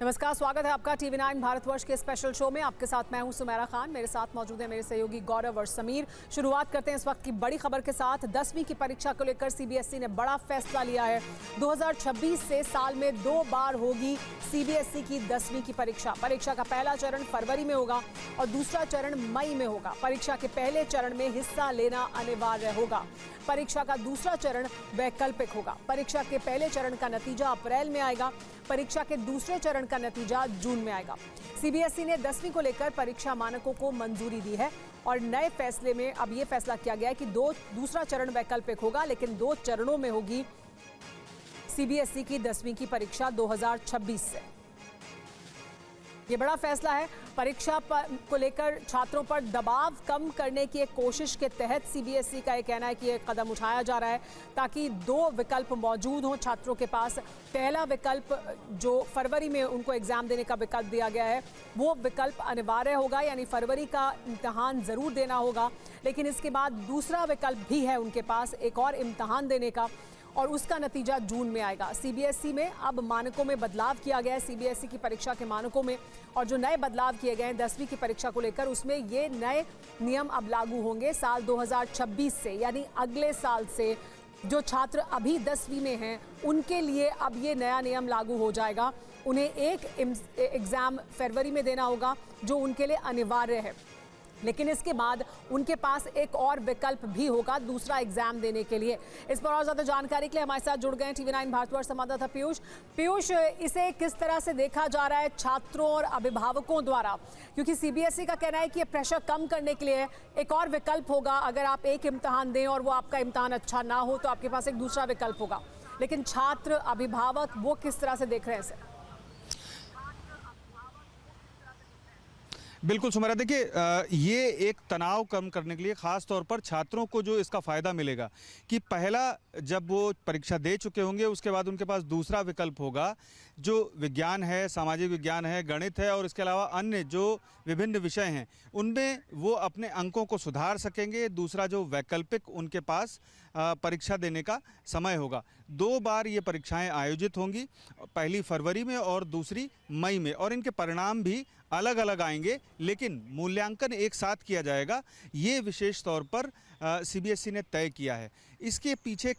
नमस्कार, स्वागत है आपका TV9 भारतवर्ष के स्पेशल शो में। आपके साथ मैं हूं सुमेरा खान, मेरे साथ मौजूद है मेरे सहयोगी गौरव और समीर। शुरुआत करते हैं इस वक्त की बड़ी खबर के साथ। 10वीं की परीक्षा को लेकर CBSE ने बड़ा फैसला लिया है। 2026 से साल में 2 बार होगी CBSE की 10वीं की परीक्षा। परीक्षा का पहला चरण फरवरी में होगा और दूसरा चरण मई में होगा। परीक्षा के पहले चरण में हिस्सा लेना अनिवार्य होगा। परीक्षा का दूसरा चरण वैकल्पिक होगा। परीक्षा के पहले चरण का नतीजा अप्रैल में आएगा। परीक्षा के दूसरे चरण का नतीजा जून में आएगा। CBSE ने 10वीं को लेकर परीक्षा मानकों को मंजूरी दी है और नए फैसले में अब यह फैसला किया गया है कि दूसरा चरण वैकल्पिक होगा, लेकिन 2 चरणों में होगी CBSE की 10वीं की परीक्षा 2026 से। ये बड़ा फैसला है। परीक्षा को लेकर छात्रों पर दबाव कम करने की एक कोशिश के तहत CBSE का ये कहना है कि ये कदम उठाया जा रहा है ताकि 2 विकल्प मौजूद हों छात्रों के पास। पहला विकल्प जो फरवरी में उनको एग्जाम देने का विकल्प दिया गया है, वो विकल्प अनिवार्य होगा, यानी फरवरी का इम्तहान ज़रूर देना होगा। लेकिन इसके बाद दूसरा विकल्प भी है उनके पास, एक और इम्तहान देने का, और उसका नतीजा जून में आएगा। CBSE में अब मानकों में बदलाव किया गया है। CBSE की परीक्षा के मानकों में और जो नए बदलाव किए गए हैं 10वीं की परीक्षा को लेकर, उसमें ये नए नियम अब लागू होंगे साल 2026 से, यानी अगले साल से। जो छात्र अभी 10वीं में हैं उनके लिए अब ये नया नियम लागू हो जाएगा। उन्हें एक एग्ज़ाम फरवरी में देना होगा जो उनके लिए अनिवार्य है, लेकिन इसके बाद उनके पास एक और विकल्प भी होगा दूसरा एग्जाम देने के लिए। इस पर और ज़्यादा जानकारी के लिए हमारे साथ जुड़ गए हैं TV9 भारतवर्ष संवाददाता पीयूष। इसे किस तरह से देखा जा रहा है छात्रों और अभिभावकों द्वारा, क्योंकि CBSE का कहना है कि ये प्रेशर कम करने के लिए एक और विकल्प होगा। अगर आप एक इम्तहान दें और वो आपका इम्तहान अच्छा ना हो तो आपके पास एक दूसरा विकल्प होगा, लेकिन छात्र अभिभावक वो किस तरह से देख रहे हैं इसे? बिल्कुल सुमेरा, देखिए ये एक तनाव कम करने के लिए ख़ास तौर पर छात्रों को जो इसका फ़ायदा मिलेगा कि पहला जब वो परीक्षा दे चुके होंगे उसके बाद उनके पास दूसरा विकल्प होगा जो विज्ञान है, सामाजिक विज्ञान है, गणित है और इसके अलावा अन्य जो विभिन्न विषय हैं उनमें वो अपने अंकों को सुधार सकेंगे। दूसरा जो वैकल्पिक उनके पास परीक्षा देने का समय होगा। 2 बार ये परीक्षाएं आयोजित होंगी, पहली फरवरी में और दूसरी मई में, और इनके परिणाम भी अलग अलग आएंगे, लेकिन मूल्यांकन एक साथ किया जाएगा। ये विशेष तौर पर CBSE ने तय किया है। इसके पीछे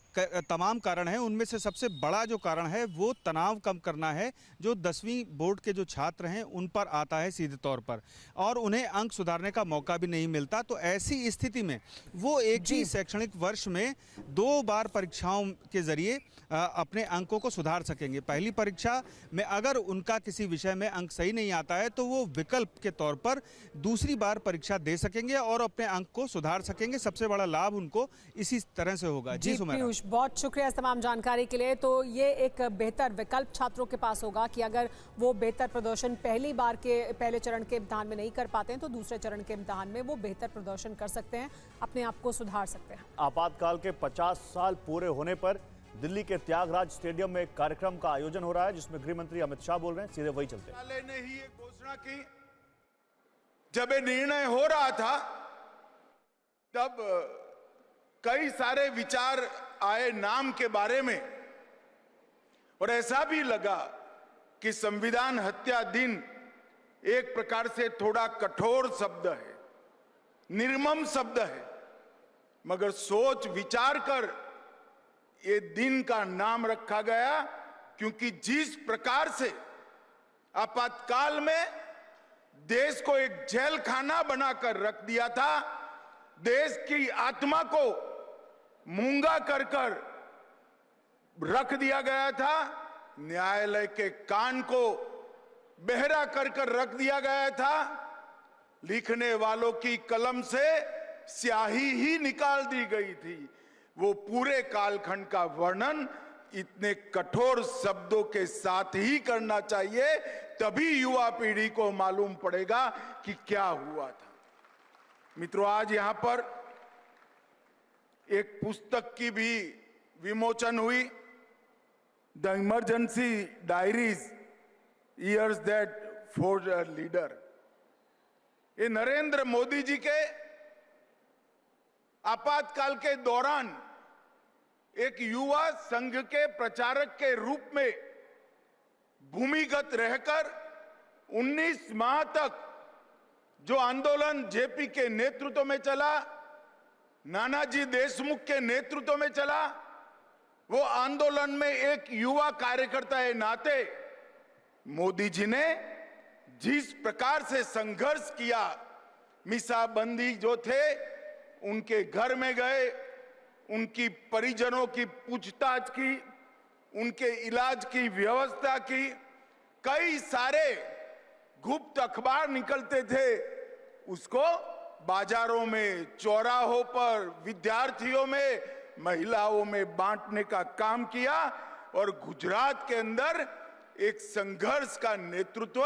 तमाम कारण हैं, उनमें से सबसे बड़ा जो कारण है वो तनाव कम करना है जो 10वीं बोर्ड के जो छात्र हैं उन पर आता है सीधे तौर पर, और उन्हें अंक सुधारने का मौका भी नहीं मिलता। तो ऐसी स्थिति में वो एक ही शैक्षणिक वर्ष में 2 बार परीक्षाओं के जरिए अपने अंकों को सुधार सकेंगे। पहली परीक्षा में अगर उनका किसी विषय में अंक सही नहीं आता है तो वो विकल्प के तौर पर दूसरी बार परीक्षा दे सकेंगे और अपने अंक को सुधार सकेंगे। सबसे बड़ा लाभ उनको इसी तरह से होगा। जी पीयूष, बहुत शुक्रिया इस तमाम जानकारी के लिए। तो ये एक बेहतर विकल्प छात्रों के पास होगा कि अगर वो बेहतर प्रदर्शन पहली बार के पहले चरण के इम्तिहान में नहीं कर पाते हैं तो दूसरे चरण के इम्तिहान में वो बेहतर प्रदर्शन कर सकते हैं, अपने आप को सुधार सकते हैं। आपातकाल के 50 साल पूरे होने पर दिल्ली के त्यागराज स्टेडियम में एक कार्यक्रम का आयोजन हो रहा है जिसमें गृह मंत्री अमित शाह बोल रहे हैं। सीधे वही चलते हैं। ने ही एक घोषणा की, जब ये निर्णय हो रहा था तब कई सारे विचार आए नाम के बारे में, और ऐसा भी लगा कि संविधान हत्या दिन एक प्रकार से थोड़ा कठोर शब्द है, निर्मम शब्द है, मगर सोच विचार कर ये दिन का नाम रखा गया, क्योंकि जिस प्रकार से आपातकाल में देश को एक जेल खाना बनाकर रख दिया था, देश की आत्मा को मूंगा कर कर रख दिया गया था, न्यायालय के कान को बहरा कर कर रख दिया गया था, लिखने वालों की कलम से स्याही ही निकाल दी गई थी। वो पूरे कालखंड का वर्णन इतने कठोर शब्दों के साथ ही करना चाहिए, तभी युवा पीढ़ी को मालूम पड़ेगा कि क्या हुआ था। मित्रों, आज यहां पर एक पुस्तक की भी विमोचन हुई, the emergency diaries years that forge a leader. ये नरेंद्र मोदी जी के आपातकाल के दौरान एक युवा संघ के प्रचारक के रूप में भूमिगत रहकर 19 माह तक जो आंदोलन जेपी के नेतृत्व में चला, नानाजी देशमुख के नेतृत्व में चला, वो आंदोलन में एक युवा कार्यकर्ता के नाते मोदी जी ने जिस प्रकार से संघर्ष किया, मीसाबंदी जो थे उनके घर में गए, उनकी परिजनों की पूछताछ की, उनके इलाज की व्यवस्था की, कई सारे गुप्त अखबार निकलते थे उसको बाजारों में, चौराहों पर, विद्यार्थियों में, महिलाओं में बांटने का काम किया और गुजरात के अंदर एक संघर्ष का नेतृत्व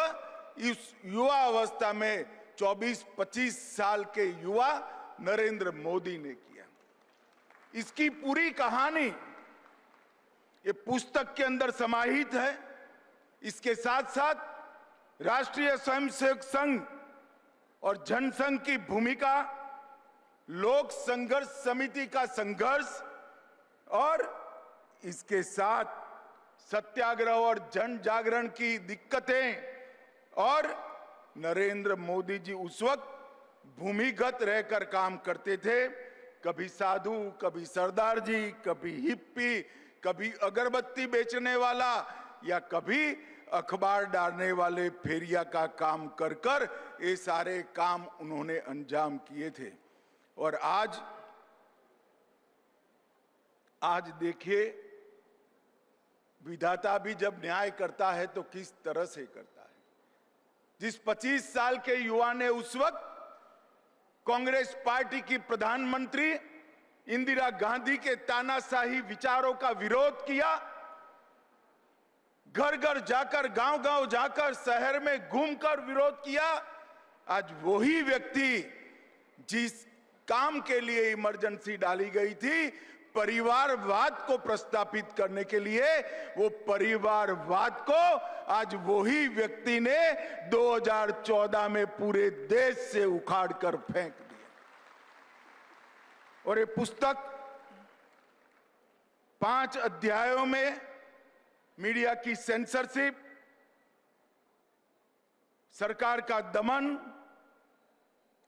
इस युवा अवस्था में 24-25 साल के युवा नरेंद्र मोदी ने किया। इसकी पूरी कहानी ये पुस्तक के अंदर समाहित है। इसके साथ साथ राष्ट्रीय स्वयंसेवक संघ और जनसंघ की भूमिका, लोक संघर्ष समिति का संघर्ष और इसके साथ सत्याग्रह और जन जागरण की दिक्कतें और नरेंद्र मोदी जी उस वक्त भूमिगत रहकर काम करते थे। कभी साधु, कभी सरदार जी, कभी हिप्पी, कभी अगरबत्ती बेचने वाला या कभी अखबार डालने वाले फेरिया का काम कर कर ये सारे काम उन्होंने अंजाम किए थे। और आज देखिए, विधाता भी जब न्याय करता है तो किस तरह से करता है। जिस 25 साल के युवा ने उस वक्त कांग्रेस पार्टी की प्रधानमंत्री इंदिरा गांधी के तानाशाही विचारों का विरोध किया, घर घर जाकर, गांव गांव जाकर, शहर में घूमकर विरोध किया, आज वही व्यक्ति जिस काम के लिए इमरजेंसी डाली गई थी, परिवारवाद को प्रस्तापित करने के लिए, वो परिवारवाद को आज वही व्यक्ति ने 2014 में पूरे देश से उखाड़ कर फेंक दिया। और ये पुस्तक 5 अध्यायों में मीडिया की सेंसरशिप, सरकार का दमन,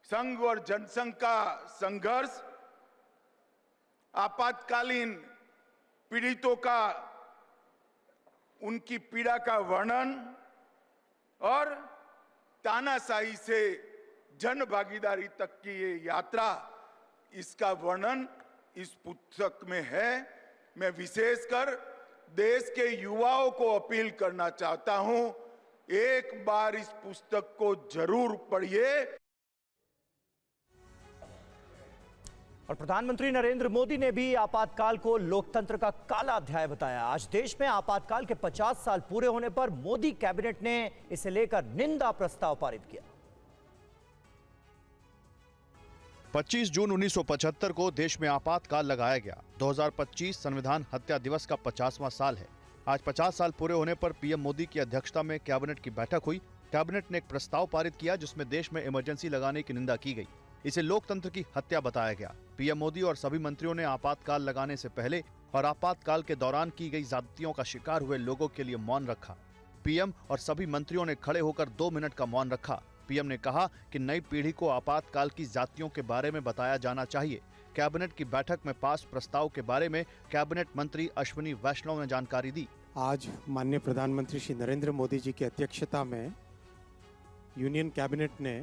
संघ और जनसंघ का संघर्ष, आपातकालीन पीड़ितों का, उनकी पीड़ा का वर्णन और तानाशाही से जन भागीदारी तक की ये यात्रा, इसका वर्णन इस पुस्तक में है। मैं विशेषकर देश के युवाओं को अपील करना चाहता हूं, एक बार इस पुस्तक को जरूर पढ़िए। और प्रधानमंत्री नरेंद्र मोदी ने भी आपातकाल को लोकतंत्र का काला अध्याय बताया। आज देश में आपातकाल के 50 साल पूरे होने पर मोदी कैबिनेट ने इसे लेकर निंदा प्रस्ताव पारित किया। 25 जून 1975 को देश में आपातकाल लगाया गया। 2025 संविधान हत्या दिवस का 50वां साल है। आज 50 साल पूरे होने पर पीएम मोदी की अध्यक्षता में कैबिनेट की बैठक हुई। कैबिनेट ने एक प्रस्ताव पारित किया जिसमें देश में इमरजेंसी लगाने की निंदा की गई। इसे लोकतंत्र की हत्या बताया गया। पीएम मोदी और सभी मंत्रियों ने आपातकाल लगाने से पहले और आपातकाल के दौरान की गई ज्यादतियों का शिकार हुए लोगों के लिए मौन रखा। पीएम और सभी मंत्रियों ने खड़े होकर 2 मिनट का मौन रखा। पीएम ने कहा कि नई पीढ़ी को आपातकाल की ज्यादतियों के बारे में बताया जाना चाहिए। कैबिनेट की बैठक में पास प्रस्ताव के बारे में कैबिनेट मंत्री अश्विनी वैष्णव ने जानकारी दी। आज माननीय प्रधानमंत्री श्री नरेंद्र मोदी जी की अध्यक्षता में यूनियन कैबिनेट ने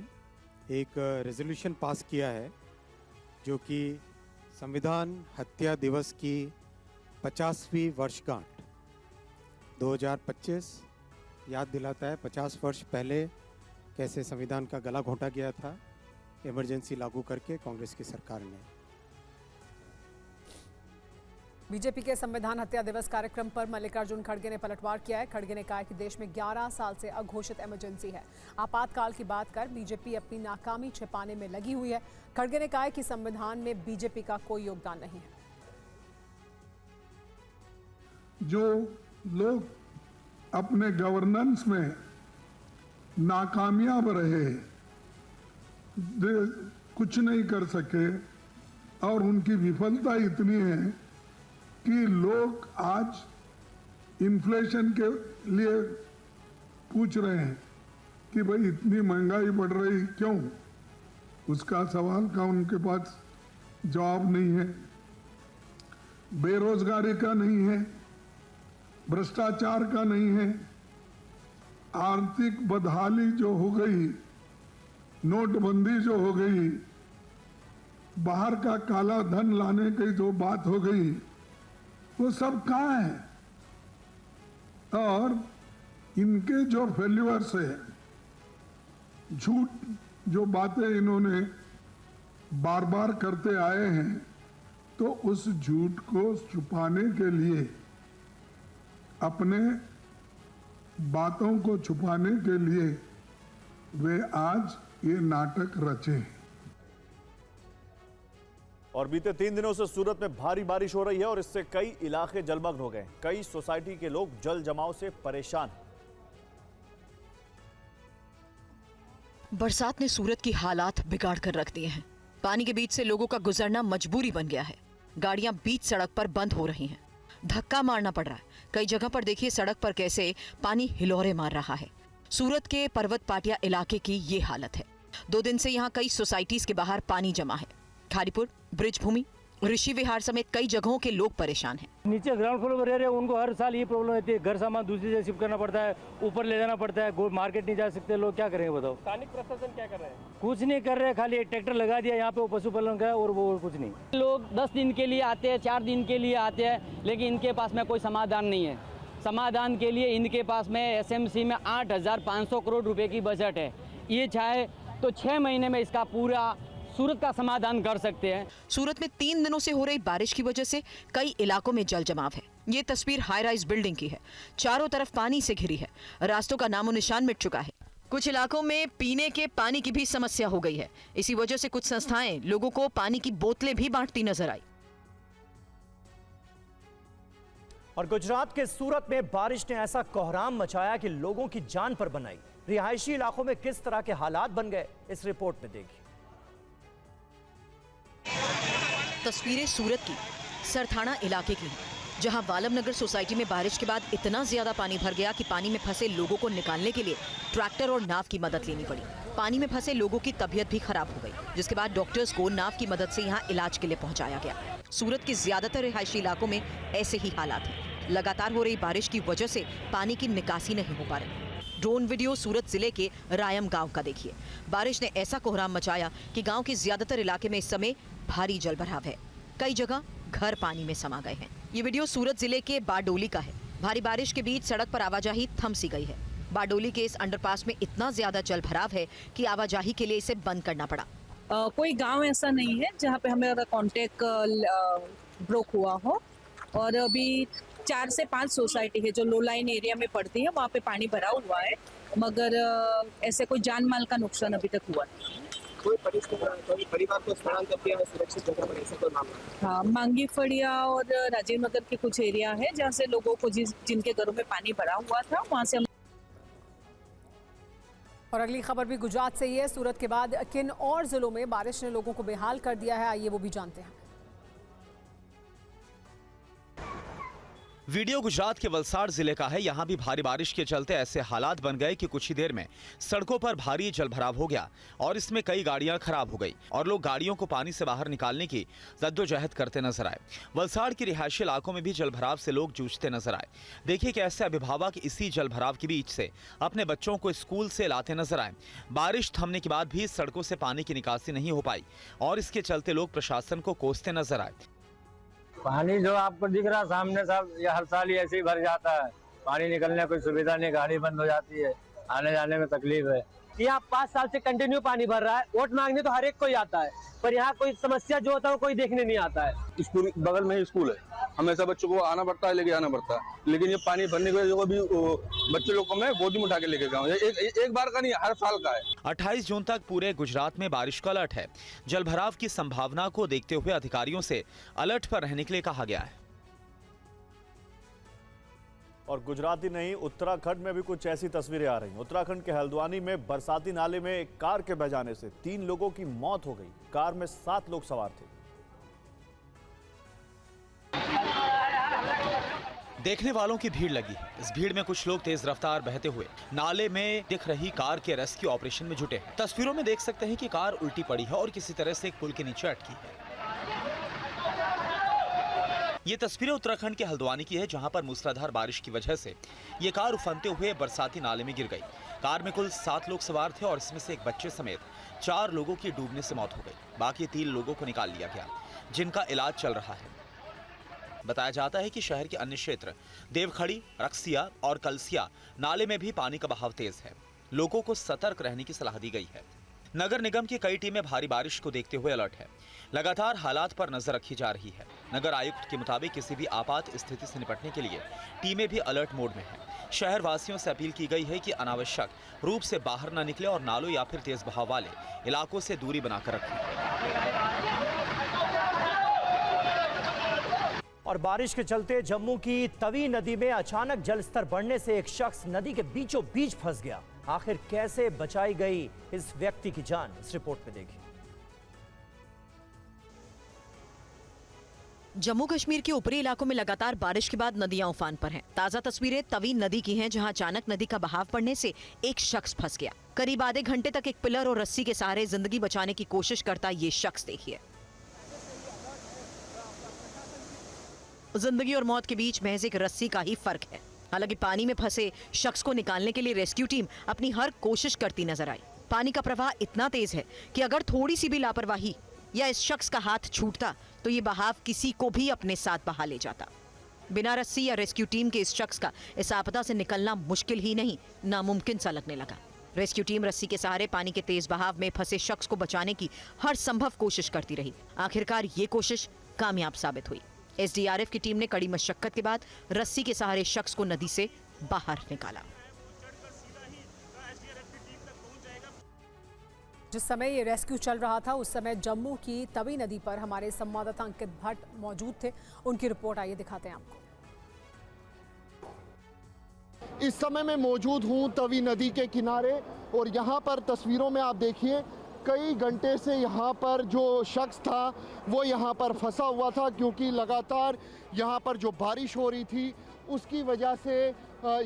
एक रेजोल्यूशन पास किया है जो कि संविधान हत्या दिवस की 50वीं वर्षगांठ 2025 याद दिलाता है। 50 वर्ष पहले कैसे संविधान का गला घोंटा गया था इमरजेंसी लागू करके कांग्रेस की सरकार ने। बीजेपी के संविधान हत्या दिवस कार्यक्रम पर मल्लिकार्जुन खड़गे ने पलटवार किया है। खड़गे ने कहा कि देश में 11 साल से अघोषित इमरजेंसी है। आपातकाल की बात कर बीजेपी अपनी नाकामी छिपाने में लगी हुई है। खड़गे ने कहा है कि संविधान में बीजेपी का कोई योगदान नहीं है। जो लोग अपने गवर्नेंस में नाकामयाब रहे, कुछ नहीं कर सके और उनकी विफलता इतनी है कि लोग आज इन्फ्लेशन के लिए पूछ रहे हैं कि भाई इतनी महंगाई बढ़ रही क्यों, उसका सवाल का उनके पास जवाब नहीं है। बेरोजगारी का नहीं है, भ्रष्टाचार का नहीं है, आर्थिक बदहाली जो हो गई, नोटबंदी जो हो गई, बाहर का काला धन लाने की जो बात हो गई, वो सब कहाँ है? और इनके जो फेल्यूअर्स है, झूठ जो बातें इन्होंने बार बार करते आए हैं, तो उस झूठ को छुपाने के लिए, अपने बातों को छुपाने के लिए वे आज ये नाटक रचे। और बीते 3 दिनों से सूरत में भारी बारिश हो रही है और इससे कई इलाके जलमग्न हो गए। कई सोसाइटी के लोग जल जमाव से परेशान हैं। बरसात ने सूरत की हालात बिगाड़ कर रख दिए हैं। पानी के बीच से लोगों का गुजरना मजबूरी बन गया है। गाड़ियां बीच सड़क पर बंद हो रही हैं। धक्का मारना पड़ रहा है। कई जगह पर देखिए सड़क पर कैसे पानी हिलोरे मार रहा है। सूरत के पर्वत पाटिया इलाके की ये हालत है। 2 दिन से यहाँ कई सोसाइटीज के बाहर पानी जमा है। खारीपुर, ब्रिज भूमि, ऋषि विहार समेत कई जगहों के लोग परेशान हैं। नीचे ग्राउंड फ्लोर पर रह रहे हैं, उनको हर साल ये प्रॉब्लम रहती है। घर सामान दूसरी जगह शिफ्ट करना पड़ता है, ऊपर ले जाना पड़ता है, मार्केट नहीं जा सकते लोग, क्या करेंगे बताओ। स्थानिक प्रशासन क्या कर रहे हैं? कुछ नहीं कर रहे, खाली एक ट्रैक्टर लगा दिया यहाँ पे, वो पशुपालन का, और वो कुछ नहीं। लोग 10 दिन के लिए आते हैं, 4 दिन के लिए आते हैं, लेकिन इनके पास में कोई समाधान नहीं है। समाधान के लिए इनके पास में एसएमसी में 8,500 करोड़ रुपए की बजट है। ये चाहे तो 6 महीने में इसका पूरा सूरत का समाधान कर सकते हैं। सूरत में 3 दिनों से हो रही बारिश की वजह से कई इलाकों में जल जमाव है। ये तस्वीर हाई राइज बिल्डिंग की है। चारों तरफ पानी से घिरी है। रास्तों का नामो निशान मिट चुका है। कुछ इलाकों में पीने के पानी की भी समस्या हो गई है। इसी वजह से कुछ संस्थाएं लोगों को पानी की बोतलें भी बांटती नजर आई। और गुजरात के सूरत में बारिश ने ऐसा कोहराम मचाया कि लोगों की जान पर बनाई। रिहायशी इलाकों में किस तरह के हालात बन गए, इस रिपोर्ट में देखिए। तस्वीरें सूरत की सरथाना इलाके की हैं, जहां वालम नगर सोसाइटी में बारिश के बाद इतना ज्यादा पानी भर गया कि पानी में फंसे लोगों को निकालने के लिए ट्रैक्टर और नाव की मदद लेनी पड़ी। पानी में फंसे लोगों की तबीयत भी खराब हो गई, जिसके बाद डॉक्टर्स को नाव की मदद से यहां इलाज के लिए पहुंचाया गया। सूरत के ज्यादातर रिहायशी इलाकों में ऐसे ही हालात हैं। लगातार हो रही बारिश की वजह से पानी की निकासी नहीं हो पा रही। ड्रोन वीडियो सूरत जिले के रायम गांव का देखिए। बारिश ने ऐसा कोहराम मचाया कि गांव के ज्यादातर इलाके में इस समय भारी जलभराव है। कई जगह घर पानी में समा गए हैं। ये वीडियो सूरत जिले के बारडोली का है। भारी बारिश के बीच सड़क पर आवाजाही थम सी गई है। बारडोली के इस अंडरपास में इतना ज्यादा जलभराव है कि आवाजाही के लिए इसे बंद करना पड़ा। कोई गांव ऐसा नहीं है जहां पे हमें कांटेक्ट ब्रोक हुआ हो। और अभी 4 से 5 सोसाइटी है जो लो लाइन एरिया में पड़ती है, वहाँ पे पानी भरा हुआ है, मगर ऐसे कोई जान माल का नुकसान अभी तक हुआ नहीं। कोई परिवार को स्थलांतरित किया है सुरक्षित जगह पर, ऐसा कोई मामला? हाँ, मांगी फड़िया और राजीव नगर के कुछ एरिया है जहाँ से लोगों को जिनके घरों में पानी भरा हुआ था, वहाँ से। और अगली खबर भी गुजरात से ही है। सूरत के बाद किन और जिलों में बारिश ने लोगों को बेहाल कर दिया है, आइए वो भी जानते हैं। वीडियो गुजरात के वलसाड़ जिले का है। यहाँ भी भारी बारिश के चलते ऐसे हालात बन गए कि कुछ ही देर में सड़कों पर भारी जलभराव हो गया और इसमें कई गाड़ियां खराब हो गई और लोग गाड़ियों को पानी से बाहर निकालने की जद्दोजहद करते नजर आए। वलसाड़ के रिहायशी इलाकों में भी जलभराव से लोग जूझते नजर आए। देखिए कैसे अभिभावक इसी जलभराव के बीच से अपने बच्चों को स्कूल से लाते नजर आए। बारिश थमने के बाद भी सड़कों से पानी की निकासी नहीं हो पाई और इसके चलते लोग प्रशासन को कोसते नजर आए। पानी जो आपको दिख रहा सामने साहब, ये हर साल ही ऐसे ही भर जाता है। पानी निकलने कोई सुविधा नहीं, गाड़ी बंद हो जाती है, आने जाने में तकलीफ है। यहाँ 5 साल से कंटिन्यू पानी भर रहा है। वोट मांगने तो हर एक कोई आता है, पर यहाँ कोई समस्या जो होता है वो कोई देखने नहीं आता है। स्कूल बगल में ही स्कूल है, हमेशा बच्चों को आना पड़ता है, लेके आना पड़ता है। लेकिन ये पानी भरने की वजह से भी बच्चे लोग को मैं गोदी में उठा के लेके गया। एक बार का नहीं, हर साल का है। 28 जून तक पूरे गुजरात में बारिश का अलर्ट है। जलभराव की संभावना को देखते हुए अधिकारियों से अलर्ट पर रहने के लिए कहा गया है। और गुजरात ही नहीं, उत्तराखंड में भी कुछ ऐसी तस्वीरें आ रही हैं। उत्तराखंड के हल्द्वानी में बरसाती नाले में एक कार के बह जाने से 3 लोगों की मौत हो गई। कार में 7 लोग सवार थे। देखने वालों की भीड़ लगी है। इस भीड़ में कुछ लोग तेज रफ्तार बहते हुए नाले में दिख रही कार के रेस्क्यू ऑपरेशन में जुटे हैं। तस्वीरों में देख सकते हैं कि कार उल्टी पड़ी है और किसी तरह से एक पुल के नीचे अटकी है। ये तस्वीरें उत्तराखंड के हल्द्वानी की है, जहां पर मूसलाधार बारिश की वजह से ये कार उफनते हुए बरसाती नाले में गिर गई। कार में कुल 7 लोग सवार थे और इसमें से एक बच्चे समेत 4 लोगों की डूबने से मौत हो गई। बाकी 3 लोगों को निकाल लिया गया, जिनका इलाज चल रहा है। बताया जाता है कि शहर के अन्य क्षेत्र देवखड़ी, रक्सिया और कलसिया नाले में भी पानी का बहाव तेज है। लोगों को सतर्क रहने की सलाह दी गई है। नगर निगम की कई टीमें भारी बारिश को देखते हुए अलर्ट है। लगातार हालात पर नजर रखी जा रही है। नगर आयुक्त के मुताबिक किसी भी आपात स्थिति से निपटने के लिए टीमें भी अलर्ट मोड में हैं। शहर वासियों से अपील की गई है कि अनावश्यक रूप से बाहर न निकले और नालों या फिर तेज बहाव वाले इलाकों से दूरी बनाकर रखें। और बारिश के चलते जम्मू की तवी नदी में अचानक जलस्तर बढ़ने से एक शख्स नदी के बीचों बीच फंस गया। आखिर कैसे बचाई गई इस व्यक्ति की जान, इस रिपोर्ट में देखिए। जम्मू कश्मीर के ऊपरी इलाकों में लगातार बारिश के बाद नदियां उफान पर हैं। ताजा तस्वीरें तवी नदी की हैं, जहां अचानक नदी का बहाव बढ़ने से एक शख्स फंस गया। करीब आधे घंटे तक एक पिलर और रस्सी के सहारे जिंदगी बचाने की कोशिश करता ये शख्स देखिए। जिंदगी और मौत के बीच महज एक रस्सी का ही फर्क है। हालांकि पानी में फंसे शख्स को निकालने के लिए रेस्क्यू टीम अपनी हर कोशिश करती नजर आई। पानी का प्रवाह इतना तेज है कि अगर थोड़ी सी भी लापरवाही या इस शख्स का हाथ छूटता तो ये बहाव किसी को भी अपने साथ बहा ले जाता। बिना रस्सी या रेस्क्यू टीम के इस शख्स का इस आपदा से निकलना मुश्किल ही नहीं, नामुमकिन सा लगने लगा। रेस्क्यू टीम रस्सी के सहारे पानी के तेज बहाव में फंसे शख्स को बचाने की हर संभव कोशिश करती रही। आखिरकार ये कोशिश कामयाब साबित हुई। एसडीआरएफ की टीम ने कड़ी मशक्कत के बाद रस्सी के सहारे शख्स को नदी से बाहर निकाला। जिस समय ये रेस्क्यू चल रहा था उस समय जम्मू की तवी नदी पर हमारे संवाददाता अंकित भट्ट मौजूद थे। उनकी रिपोर्ट आइए दिखाते हैं आपको। इस समय मैं मौजूद हूं तवी नदी के किनारे और यहां पर तस्वीरों में आप देखिए कई घंटे से यहाँ पर जो शख्स था वो यहाँ पर फंसा हुआ था, क्योंकि लगातार यहाँ पर जो बारिश हो रही थी उसकी वजह से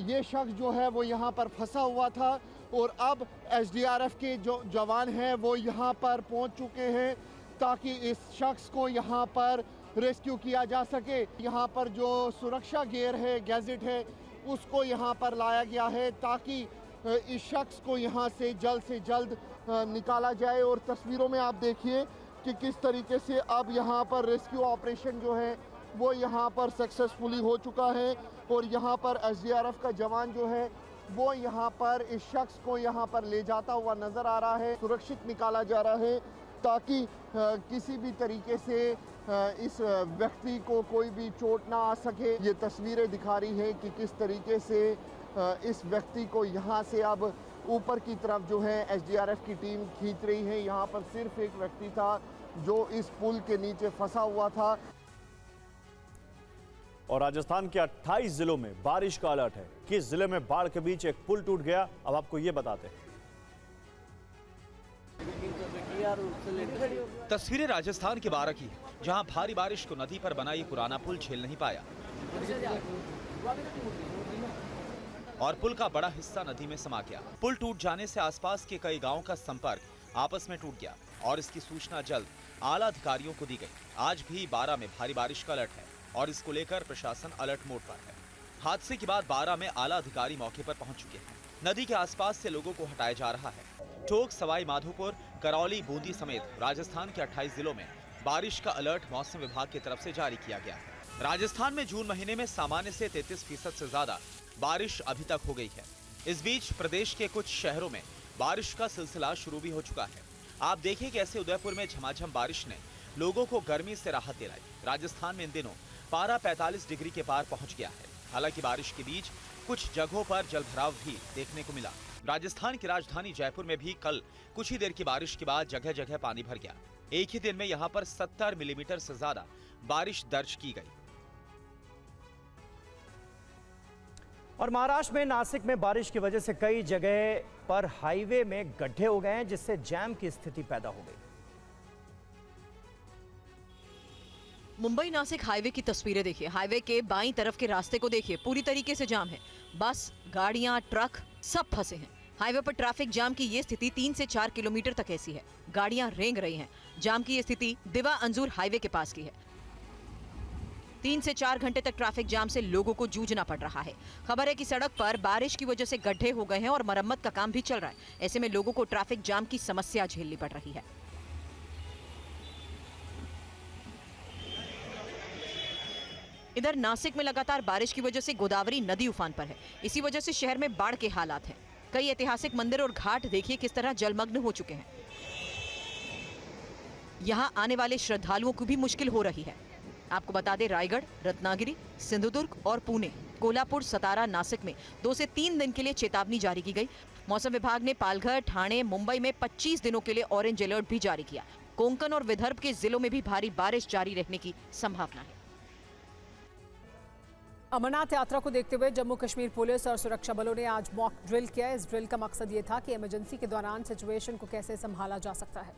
ये शख्स जो है वो यहाँ पर फंसा हुआ था। और अब एसडीआरएफ के जो जवान हैं वो यहाँ पर पहुँच चुके हैं ताकि इस शख्स को यहाँ पर रेस्क्यू किया जा सके। यहाँ पर जो सुरक्षा गियर है, गैजेट है, उसको यहाँ पर लाया गया है ताकि इस शख्स को यहाँ से जल्द निकाला जाए। और तस्वीरों में आप देखिए कि किस तरीके से अब यहाँ पर रेस्क्यू ऑपरेशन जो है वो यहाँ पर सक्सेसफुली हो चुका है। और यहाँ पर एसडीआरएफ का जवान जो है वो यहाँ पर इस शख्स को यहाँ पर ले जाता हुआ नज़र आ रहा है, सुरक्षित निकाला जा रहा है ताकि किसी भी तरीके से इस व्यक्ति को कोई भी चोट ना आ सके। ये तस्वीरें दिखा रही है कि किस तरीके से इस व्यक्ति को यहाँ से अब ऊपर की तरफ जो है एसडीआरएफ की टीम खींच रही है। यहाँ पर सिर्फ एक व्यक्ति था जो इस पुल के नीचे फंसा हुआ था। और राजस्थान के 28 जिलों में बारिश का अलर्ट है। किस जिले में बाढ़ के बीच एक पुल टूट गया, अब आपको ये बताते हैं। तस्वीरें राजस्थान के बारा की है, जहां भारी बारिश को नदी पर बना ये पुराना पुल झेल नहीं पाया और पुल का बड़ा हिस्सा नदी में समा गया। पुल टूट जाने से आसपास के कई गांवों का संपर्क आपस में टूट गया और इसकी सूचना जल्द आला अधिकारियों को दी गई। आज भी बारा में भारी बारिश का अलर्ट है और इसको लेकर प्रशासन अलर्ट मोड पर है। हादसे के बाद बारा में आला अधिकारी मौके पर पहुंच चुके हैं। नदी के आसपास से लोगों को हटाया जा रहा है। टोंक, सवाई माधोपुर, करौली, बूंदी समेत राजस्थान के 28 जिलों में बारिश का अलर्ट मौसम विभाग की तरफ से जारी किया गया है। राजस्थान में जून महीने में सामान्य से 33% से ज्यादा बारिश अभी तक हो गई है। इस बीच प्रदेश के कुछ शहरों में बारिश का सिलसिला शुरू भी हो चुका है। आप देखिए कैसे उदयपुर में झमाझम बारिश ने लोगों को गर्मी से राहत दिलाई। राजस्थान में इन दिनों पारा 45 डिग्री के पार पहुंच गया है। हालांकि बारिश के बीच कुछ जगहों पर जलभराव भी देखने को मिला। राजस्थान की राजधानी जयपुर में भी कल कुछ ही देर की बारिश के बाद जगह जगह पानी भर गया। एक ही दिन में यहां पर 70 मिलीमीटर से ज्यादा बारिश दर्ज की गई। और महाराष्ट्र में नासिक में बारिश की वजह से कई जगह पर हाईवे में गड्ढे हो गए हैं, जिससे जैम की स्थिति पैदा हो गई। मुंबई नासिक हाईवे की तस्वीरें देखिए। हाईवे के बाईं तरफ के रास्ते को देखिए, पूरी तरीके से जाम है। बस, गाड़ियां, ट्रक सब फंसे हैं। हाईवे पर ट्रैफिक जाम की ये स्थिति 3 से 4 किलोमीटर तक ऐसी है। गाड़ियां रेंग रही हैं। जाम की ये स्थिति दिवा अंजूर हाईवे के पास की है। 3 से 4 घंटे तक ट्रैफिक जाम से लोगों को जूझना पड़ रहा है। खबर है कि सड़क पर बारिश की वजह से गड्ढे हो गए हैं और मरम्मत का काम भी चल रहा है। ऐसे में लोगों को ट्रैफिक जाम की समस्या झेलनी पड़ रही है। इधर नासिक में लगातार बारिश की वजह से गोदावरी नदी उफान पर है। इसी वजह से शहर में बाढ़ के हालात हैं। कई ऐतिहासिक मंदिर और घाट देखिए किस तरह जलमग्न हो चुके हैं। यहां आने वाले श्रद्धालुओं को भी मुश्किल हो रही है। आपको बता दें, रायगढ़, रत्नागिरी, सिंधुदुर्ग और पुणे, कोल्हापुर, सतारा, नासिक में 2 से 3 दिन के लिए चेतावनी जारी की गई। मौसम विभाग ने पालघर, ठाणे, मुंबई में 25 दिनों के लिए ऑरेंज अलर्ट भी जारी किया। कोंकण और विदर्भ के जिलों में भी भारी बारिश जारी रहने की संभावना है। अमरनाथ यात्रा को देखते हुए जम्मू कश्मीर पुलिस और सुरक्षा बलों ने आज मॉक ड्रिल किया। इस ड्रिल का मकसद ये था कि इमरजेंसी के दौरान सिचुएशन को कैसे संभाला जा सकता है।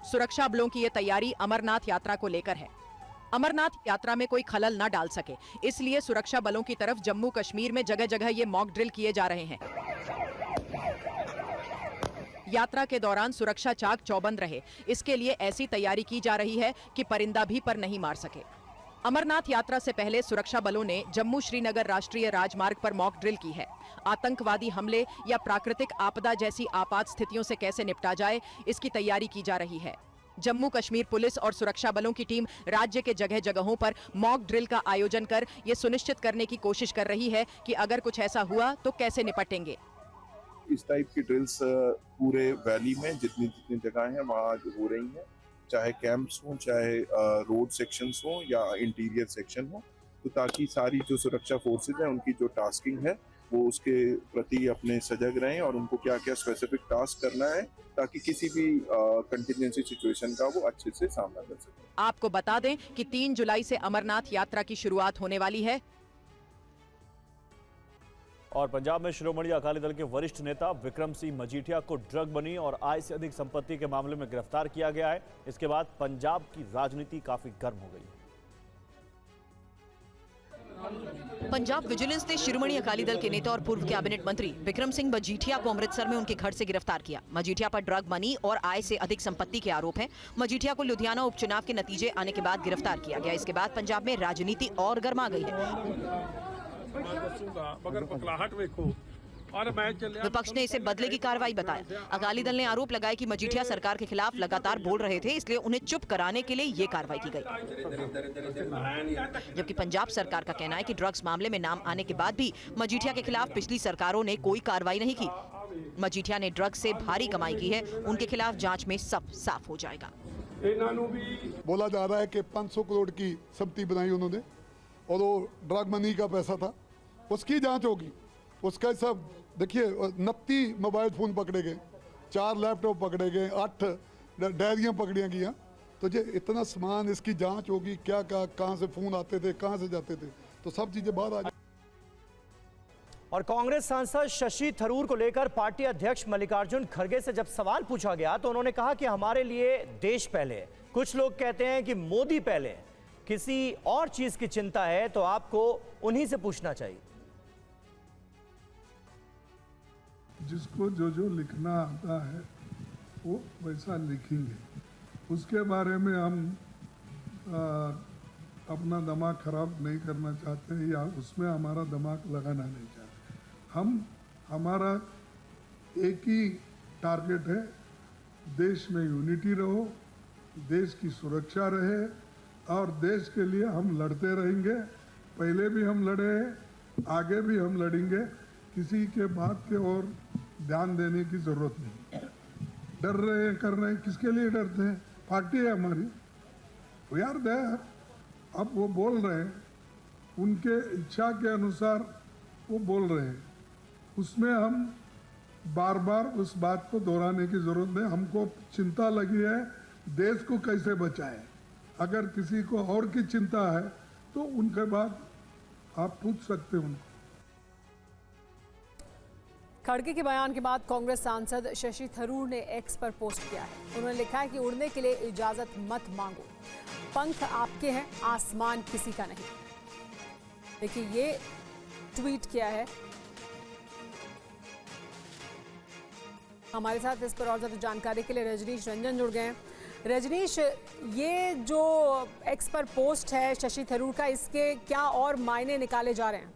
सुरक्षा बलों की ये तैयारी अमरनाथ यात्रा को लेकर है। अमरनाथ यात्रा में कोई खलल न डाल सके, इसलिए सुरक्षा बलों की तरफ जम्मू कश्मीर में जगह जगह ये मॉक ड्रिल किए जा रहे हैं। यात्रा के दौरान सुरक्षा चाक चौबंद रहे, इसके लिए ऐसी तैयारी की जा रही है कि परिंदा भी पर नहीं मार सके। अमरनाथ यात्रा से पहले सुरक्षा बलों ने जम्मू श्रीनगर राष्ट्रीय राजमार्ग पर मॉक ड्रिल की है। आतंकवादी हमले या प्राकृतिक आपदा जैसी आपात स्थितियों से कैसे निपटा जाए, इसकी तैयारी की जा रही है। जम्मू कश्मीर पुलिस और सुरक्षा बलों की टीम राज्य के जगह जगहों पर मॉक ड्रिल का आयोजन कर ये सुनिश्चित करने की कोशिश कर रही है कि अगर कुछ ऐसा हुआ तो कैसे निपटेंगे। इस टाइप की ड्रिल्स पूरे वैली में जितनी जितनी जगह हैं वहाँ हो रही हैं, चाहे कैंप्स हों, चाहे रोड सेक्शंस हों या इंटीरियर सेक्शन हो, तो ताकि सारी जो सुरक्षा फोर्सेज हैं उनकी जो टास्किंग है वो उसके प्रति अपने सजग रहें और उनको क्या क्या स्पेसिफिक टास्क करना है ताकि किसी भी कंटिजेंसी सिचुएशन का वो अच्छे से सामना कर सकें। आपको बता दें कि 3 जुलाई से अमरनाथ यात्रा की शुरुआत होने वाली है। और पंजाब में शिरोमणि अकाली दल के वरिष्ठ नेता विक्रम सिंह मजीठिया को ड्रग मनी और आय से अधिक संपत्ति के मामले में गिरफ्तार किया गया है। इसके बाद पंजाब की राजनीति काफी गर्म हो गई है। पंजाब विजिलेंस ने शिरोमणि अकाली दल के नेता और पूर्व कैबिनेट मंत्री विक्रम सिंह मजीठिया को अमृतसर में उनके घर से गिरफ्तार किया। मजीठिया पर ड्रग मनी और आय से अधिक संपत्ति के आरोप हैं। मजीठिया को लुधियाना उपचुनाव के नतीजे आने के बाद गिरफ्तार किया गया। इसके बाद पंजाब में राजनीति और गर्मा गई है। विपक्ष ने इसे बदले की कार्रवाई बताया। अकाली दल ने आरोप लगाया कि मजीठिया सरकार के खिलाफ लगातार बोल रहे थे, इसलिए उन्हें चुप कराने के लिए ये कार्रवाई की गई। जबकि पंजाब सरकार का कहना है कि ड्रग्स मामले में नाम आने के बाद भी मजीठिया के खिलाफ पिछली सरकारों ने कोई कार्रवाई नहीं की। मजीठिया ने ड्रग्स से भारी कमाई की है, उनके खिलाफ जांच में सब साफ हो जाएगा। बोला जा रहा है कि 500 करोड़ की संपत्ति बनाई उन्होंने और वो ड्रग मनी का पैसा था, उसकी जांच होगी। उसका सब देखिए, 29 मोबाइल फ़ोन पकड़े गए, 4 लैपटॉप पकड़े गए, 8 डायरियाँ पकड़ियाँ गई। तो ये इतना सामान, इसकी जांच होगी, क्या कहाँ से फ़ोन आते थे, कहाँ से जाते थे, तो सब चीज़ें बाहर आ जाए। और कांग्रेस सांसद शशि थरूर को लेकर पार्टी अध्यक्ष मल्लिकार्जुन खड़गे से जब सवाल पूछा गया तो उन्होंने कहा कि हमारे लिए देश पहले है। कुछ लोग कहते हैं कि मोदी पहले है। किसी और चीज की चिंता है तो आपको उन्हीं से पूछना चाहिए। जिसको जो लिखना आता है वो वैसा लिखेंगे, उसके बारे में हम अपना दिमाग खराब नहीं करना चाहते या उसमें हमारा दिमाग लगाना नहीं चाहते। हमारा एक ही टारगेट है, देश में यूनिटी रहो, देश की सुरक्षा रहे और देश के लिए हम लड़ते रहेंगे। पहले भी हम लड़े हैं, आगे भी हम लड़ेंगे। किसी के बात के और ध्यान देने की जरूरत नहीं। डर रहे हैं, कर रहे हैं, किसके लिए डरते हैं? पार्टी है हमारी, वी आर देयर। अब वो बोल रहे हैं, उनके इच्छा के अनुसार वो बोल रहे हैं, उसमें हम बार बार उस बात को दोहराने की जरूरत नहीं। हमको चिंता लगी है देश को कैसे बचाएं। अगर किसी को और की चिंता है तो उनके बाद आप पूछ सकते हैं उनको। खड़गे के बयान के बाद कांग्रेस सांसद शशि थरूर ने एक्स पर पोस्ट किया है। उन्होंने लिखा है कि उड़ने के लिए इजाजत मत मांगो, पंख आपके हैं, आसमान किसी का नहीं। देखिए ये ट्वीट किया है। हमारे साथ इस पर और ज्यादा जानकारी के लिए रजनीश रंजन जुड़ गए हैं। रजनीश, ये जो एक्स पर पोस्ट है शशि थरूर का, इसके क्या और मायने निकाले जा रहे हैं?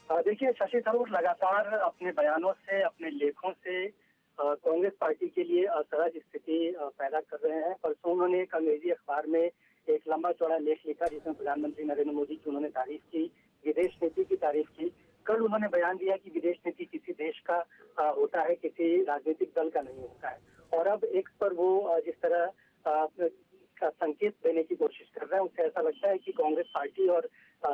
देखिए, शशि थरूर लगातार अपने बयानों से, अपने लेखों से कांग्रेस पार्टी के लिए असहज स्थिति पैदा कर रहे हैं। परसों उन्होंने एक अंग्रेजी अखबार में एक लंबा चौड़ा लेख लिखा जिसमें प्रधानमंत्री नरेंद्र मोदी की उन्होंने तारीफ की, विदेश नीति की तारीफ की। कल उन्होंने बयान दिया कि विदेश नीति किसी देश का होता है, किसी राजनीतिक दल का नहीं होता है। और अब एक्स पर वो जिस तरह का संकेत देने की कोशिश कर रहे हैं, उससे ऐसा लगता है कि कांग्रेस पार्टी और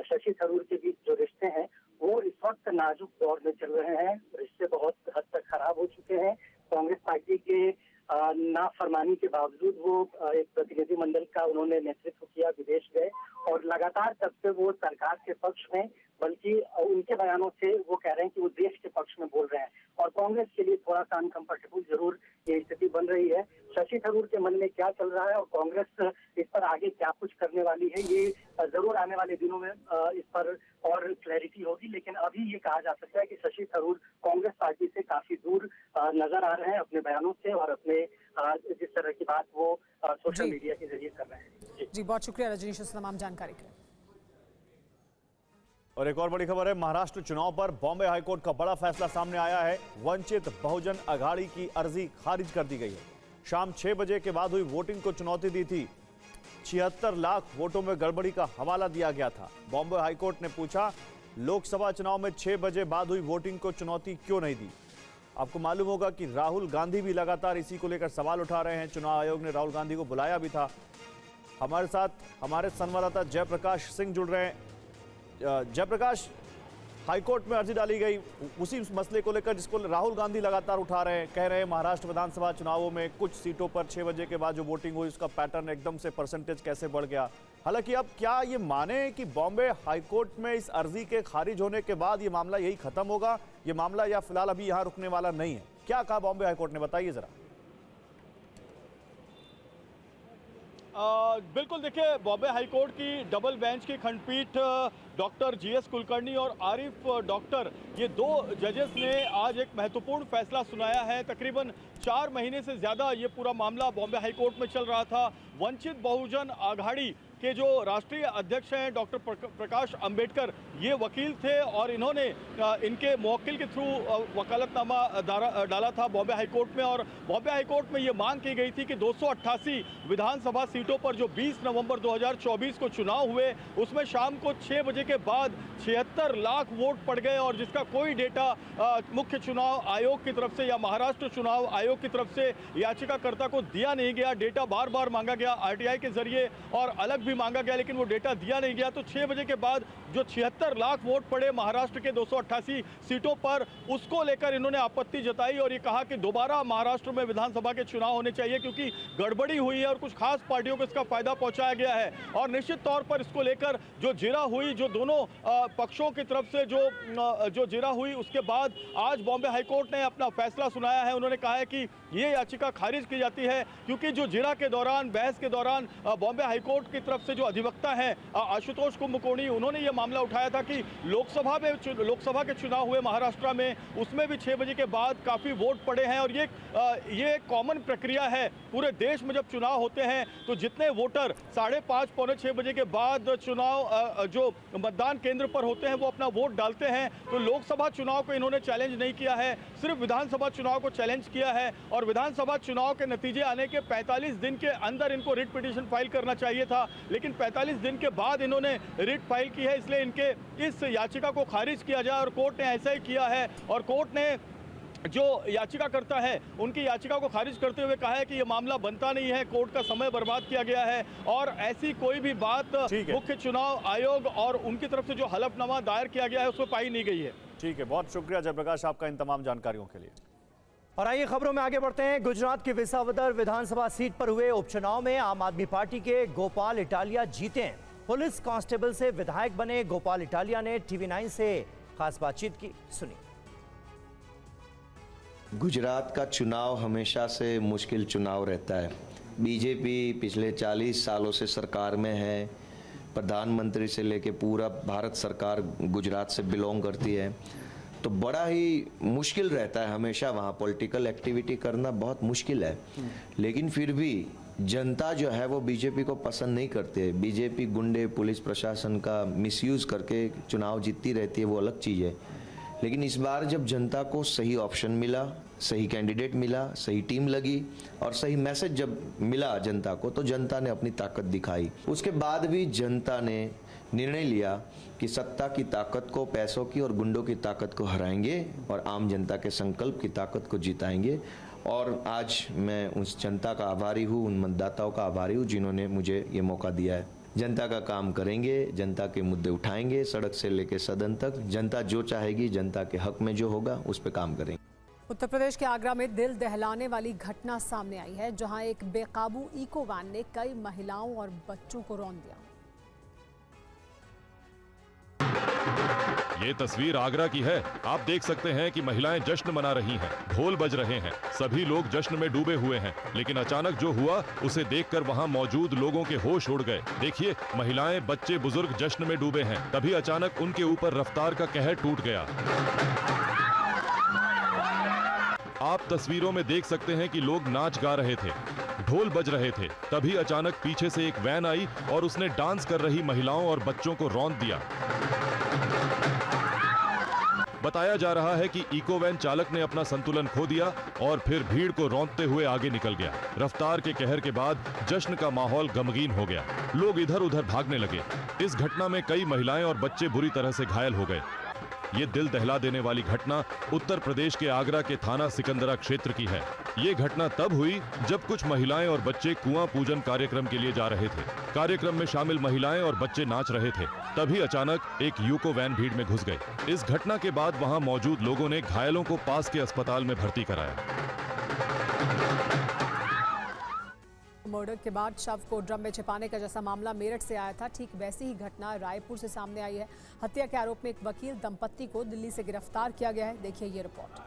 शशि थरूर के बीच जो रिश्ते हैं वो इस वक्त नाजुक दौर में चल रहे हैं। रिश्ते बहुत हद तक खराब हो चुके हैं। कांग्रेस पार्टी के नाफरमानी के बावजूद वो एक प्रतिनिधिमंडल का उन्होंने नेतृत्व किया, विदेश गए और लगातार तब से वो सरकार के पक्ष में, बल्कि उनके बयानों से वो कह रहे हैं कि वो देश के पक्ष में बोल रहे हैं। और कांग्रेस के लिए थोड़ा सा अनकंफर्टेबल जरूर ये स्थिति बन रही है। शशि थरूर के मन में क्या चल रहा है और कांग्रेस इस पर आगे क्या कुछ करने वाली है, ये जरूर आने वाले दिनों में इस पर और क्लैरिटी होगी। लेकिन अभी ये कहा जा सकता है कि शशि थरूर कांग्रेस पार्टी से काफी दूर नजर आ रहे हैं अपने बयानों से और अपने जिस तरह की बात वो सोशल मीडिया के जरिए कर रहे हैं। जी बहुत शुक्रिया रजनीश इस तमाम जानकारी के लिए। और एक और बड़ी खबर है, महाराष्ट्र चुनाव पर बॉम्बे हाईकोर्ट का बड़ा फैसला सामने आया है। वंचित बहुजन अघाड़ी की अर्जी खारिज कर दी गई है। शाम 6 बजे के बाद हुई वोटिंग को चुनौती दी थी। 76 लाख वोटों में गड़बड़ी का हवाला दिया गया था। बॉम्बे हाईकोर्ट ने पूछा, लोकसभा चुनाव में 6 बजे बाद हुई वोटिंग को चुनौती क्यों नहीं दी? आपको मालूम होगा कि राहुल गांधी भी लगातार इसी को लेकर सवाल उठा रहे हैं। चुनाव आयोग ने राहुल गांधी को बुलाया भी था। हमारे साथ हमारे संवाददाता जयप्रकाश सिंह जुड़ रहे हैं। जयप्रकाश, हाईकोर्ट में अर्जी डाली गई उसी मसले को लेकर जिसको राहुल गांधी लगातार उठा रहे हैं, कह रहे हैं महाराष्ट्र विधानसभा चुनावों में कुछ सीटों पर 6 बजे के बाद जो वोटिंग हुई उसका पैटर्न एकदम से परसेंटेज कैसे बढ़ गया। हालांकि अब क्या ये माने कि बॉम्बे हाईकोर्ट में इस अर्जी के खारिज होने के बाद ये मामला यही खत्म होगा, ये मामला या फिलहाल अभी यहाँ रुकने वाला नहीं है? क्या कहा बॉम्बे हाईकोर्ट ने, बताइए जरा। बिल्कुल, देखिए बॉम्बे हाईकोर्ट की डबल बेंच की खंडपीठ डॉक्टर जीएस कुलकर्णी और आरिफ डॉक्टर, ये 2 जजेस ने आज एक महत्वपूर्ण फैसला सुनाया है। तकरीबन 4 महीने से ज़्यादा ये पूरा मामला बॉम्बे हाईकोर्ट में चल रहा था। वंचित बहुजन अघाड़ी के जो राष्ट्रीय अध्यक्ष हैं डॉक्टर प्रकाश अंबेडकर, ये वकील थे और इन्होंने इनके मुवक्किल के थ्रू वकालतनामा डाला था बॉम्बे हाईकोर्ट में। और बॉम्बे हाईकोर्ट में ये मांग की गई थी कि 288 विधानसभा सीटों पर जो 20 नवंबर 2024 को चुनाव हुए उसमें शाम को 6 बजे के बाद 76 लाख वोट पड़ गए और जिसका कोई डेटा मुख्य चुनाव आयोग की तरफ से या महाराष्ट्र चुनाव आयोग की तरफ से याचिकाकर्ता को दिया नहीं गया। डेटा बार बार मांगा गया आरटीआई के जरिए और अलग मांगा गया, लेकिन वो डेटा दिया नहीं गया। तो 6 बजे के बाद जो 76 लाख वोट पड़े महाराष्ट्र के 288 सीटों पर, उसको लेकर इन्होंने आपत्ति जताई और ये कहा कि दोबारा महाराष्ट्र में विधानसभा के चुनाव होने चाहिए क्योंकि गड़बड़ी हुई है और कुछ खास पार्टियों को इसका फायदा पहुंचाया गया है। और निश्चित तौर पर इसको लेकर जो जिरा हुई, जो दोनों पक्षों की तरफ से जो जिरा हुई, उसके बाद आज बॉम्बे हाईकोर्ट ने अपना फैसला सुनाया है। उन्होंने कहा है कि ये याचिका खारिज की जाती है क्योंकि जो जिरा के दौरान, बहस के दौरान बॉम्बे हाईकोर्ट की तरफ से जो अधिवक्ता हैं आशुतोष कुंभकोणी, उन्होंने ये मामला उठाया था कि लोकसभा के चुनाव हुए महाराष्ट्र में, उसमें भी 6 बजे के बाद काफ़ी वोट पड़े हैं। और ये कॉमन प्रक्रिया है पूरे देश में। जब चुनाव होते हैं तो जितने वोटर 5:30 पौने 6 बजे के बाद चुनाव जो मतदान केंद्र पर होते हैं वो अपना वोट डालते हैं। तो लोकसभा चुनाव को इन्होंने चैलेंज नहीं किया है, सिर्फ विधानसभा चुनाव को चैलेंज किया है। और विधानसभा चुनाव के नतीजे आने के 45 दिन के अंदर इनको रिट पिटीशन फाइल करना चाहिए था, लेकिन 45 दिन के बाद इन्होंने रिट फाइल की है। इसलिए इनके इस याचिका को खारिज किया जाए और कोर्ट ने ऐसा ही किया है। और कोर्ट ने जो याचिकाकर्ता है उनकी याचिका को खारिज करते हुए कहा है कि यह मामला बनता नहीं है, कोर्ट का समय बर्बाद किया गया है और ऐसी कोई भी बात मुख्य चुनाव आयोग और उनकी तरफ से जो हलफनामा दायर किया गया है उसमें पाई नहीं गई है। ठीक है, बहुत शुक्रिया जयप्रकाश आपका इन तमाम जानकारियों के लिए। और आइए खबरों में आगे बढ़ते हैं। गुजरात की विसावदर विधानसभा सीट पर हुए उपचुनाव में आम आदमी पार्टी के गोपाल इटालिया जीते हैं। पुलिस कांस्टेबल से विधायक बने गोपाल इटालिया ने टीवी 9 से खास बातचीत की, सुनिए। गुजरात का चुनाव हमेशा से मुश्किल चुनाव रहता है। बीजेपी पिछले 40 सालों से सरकार में है। प्रधानमंत्री से लेके पूरा भारत सरकार गुजरात से बिलोंग करती है, तो बड़ा ही मुश्किल रहता है हमेशा वहाँ पॉलिटिकल एक्टिविटी करना, बहुत मुश्किल है। लेकिन फिर भी जनता जो है वो बीजेपी को पसंद नहीं करती है। बीजेपी गुंडे पुलिस प्रशासन का मिसयूज़ करके चुनाव जीतती रहती है, वो अलग चीज़ है। लेकिन इस बार जब जनता को सही ऑप्शन मिला, सही कैंडिडेट मिला, सही टीम लगी और सही मैसेज जब मिला जनता को, तो जनता ने अपनी ताकत दिखाई। उसके बाद भी जनता ने निर्णय लिया कि सत्ता की ताकत को, पैसों की और गुंडों की ताकत को हराएंगे और आम जनता के संकल्प की ताकत को जिताएंगे। और आज मैं उस जनता का आभारी हूँ, उन मतदाताओं का आभारी हूँ जिन्होंने मुझे ये मौका दिया है। जनता का काम करेंगे, जनता के मुद्दे उठाएंगे, सड़क से लेकर सदन तक। जनता जो चाहेगी, जनता के हक में जो होगा उस पर काम करेंगे। उत्तर प्रदेश के आगरा में दिल दहलाने वाली घटना सामने आई है, जहां एक बेकाबू इको वैन ने कई महिलाओं और बच्चों को रौंद दिया। ये तस्वीर आगरा की है। आप देख सकते हैं कि महिलाएं जश्न मना रही हैं, ढोल बज रहे हैं, सभी लोग जश्न में डूबे हुए हैं। लेकिन अचानक जो हुआ उसे देखकर वहां मौजूद लोगों के होश उड़ गए। देखिए, महिलाएं, बच्चे, बुजुर्ग जश्न में डूबे हैं। तभी अचानक उनके ऊपर रफ्तार का कहर टूट गया। आप तस्वीरों में देख सकते हैं कि लोग नाच गा रहे थे, ढोल बज रहे थे। तभी अचानक पीछे से एक वैन आई और उसने डांस कर रही महिलाओं और बच्चों को रौंद दिया। बताया जा रहा है कि इको वैन चालक ने अपना संतुलन खो दिया और फिर भीड़ को रौंदते हुए आगे निकल गया। रफ्तार के कहर के बाद जश्न का माहौल गमगीन हो गया। लोग इधर उधर भागने लगे। इस घटना में कई महिलाएं और बच्चे बुरी तरह से घायल हो गए। ये दिल दहला देने वाली घटना उत्तर प्रदेश के आगरा के थाना सिकंदरा क्षेत्र की है। ये घटना तब हुई जब कुछ महिलाएं और बच्चे कुआं पूजन कार्यक्रम के लिए जा रहे थे। कार्यक्रम में शामिल महिलाएं और बच्चे नाच रहे थे। तभी अचानक एक यूको वैन भीड़ में घुस गई। इस घटना के बाद वहां मौजूद लोगों ने घायलों को पास के अस्पताल में भर्ती कराया। मर्डर के बाद शव को ड्रम में छिपाने का जैसा मामला मेरठ से आया था, ठीक वैसी ही घटना रायपुर से सामने आई है। हत्या के आरोप में एक वकील दंपत्ति को दिल्ली से गिरफ्तार किया गया है। देखिए ये रिपोर्ट।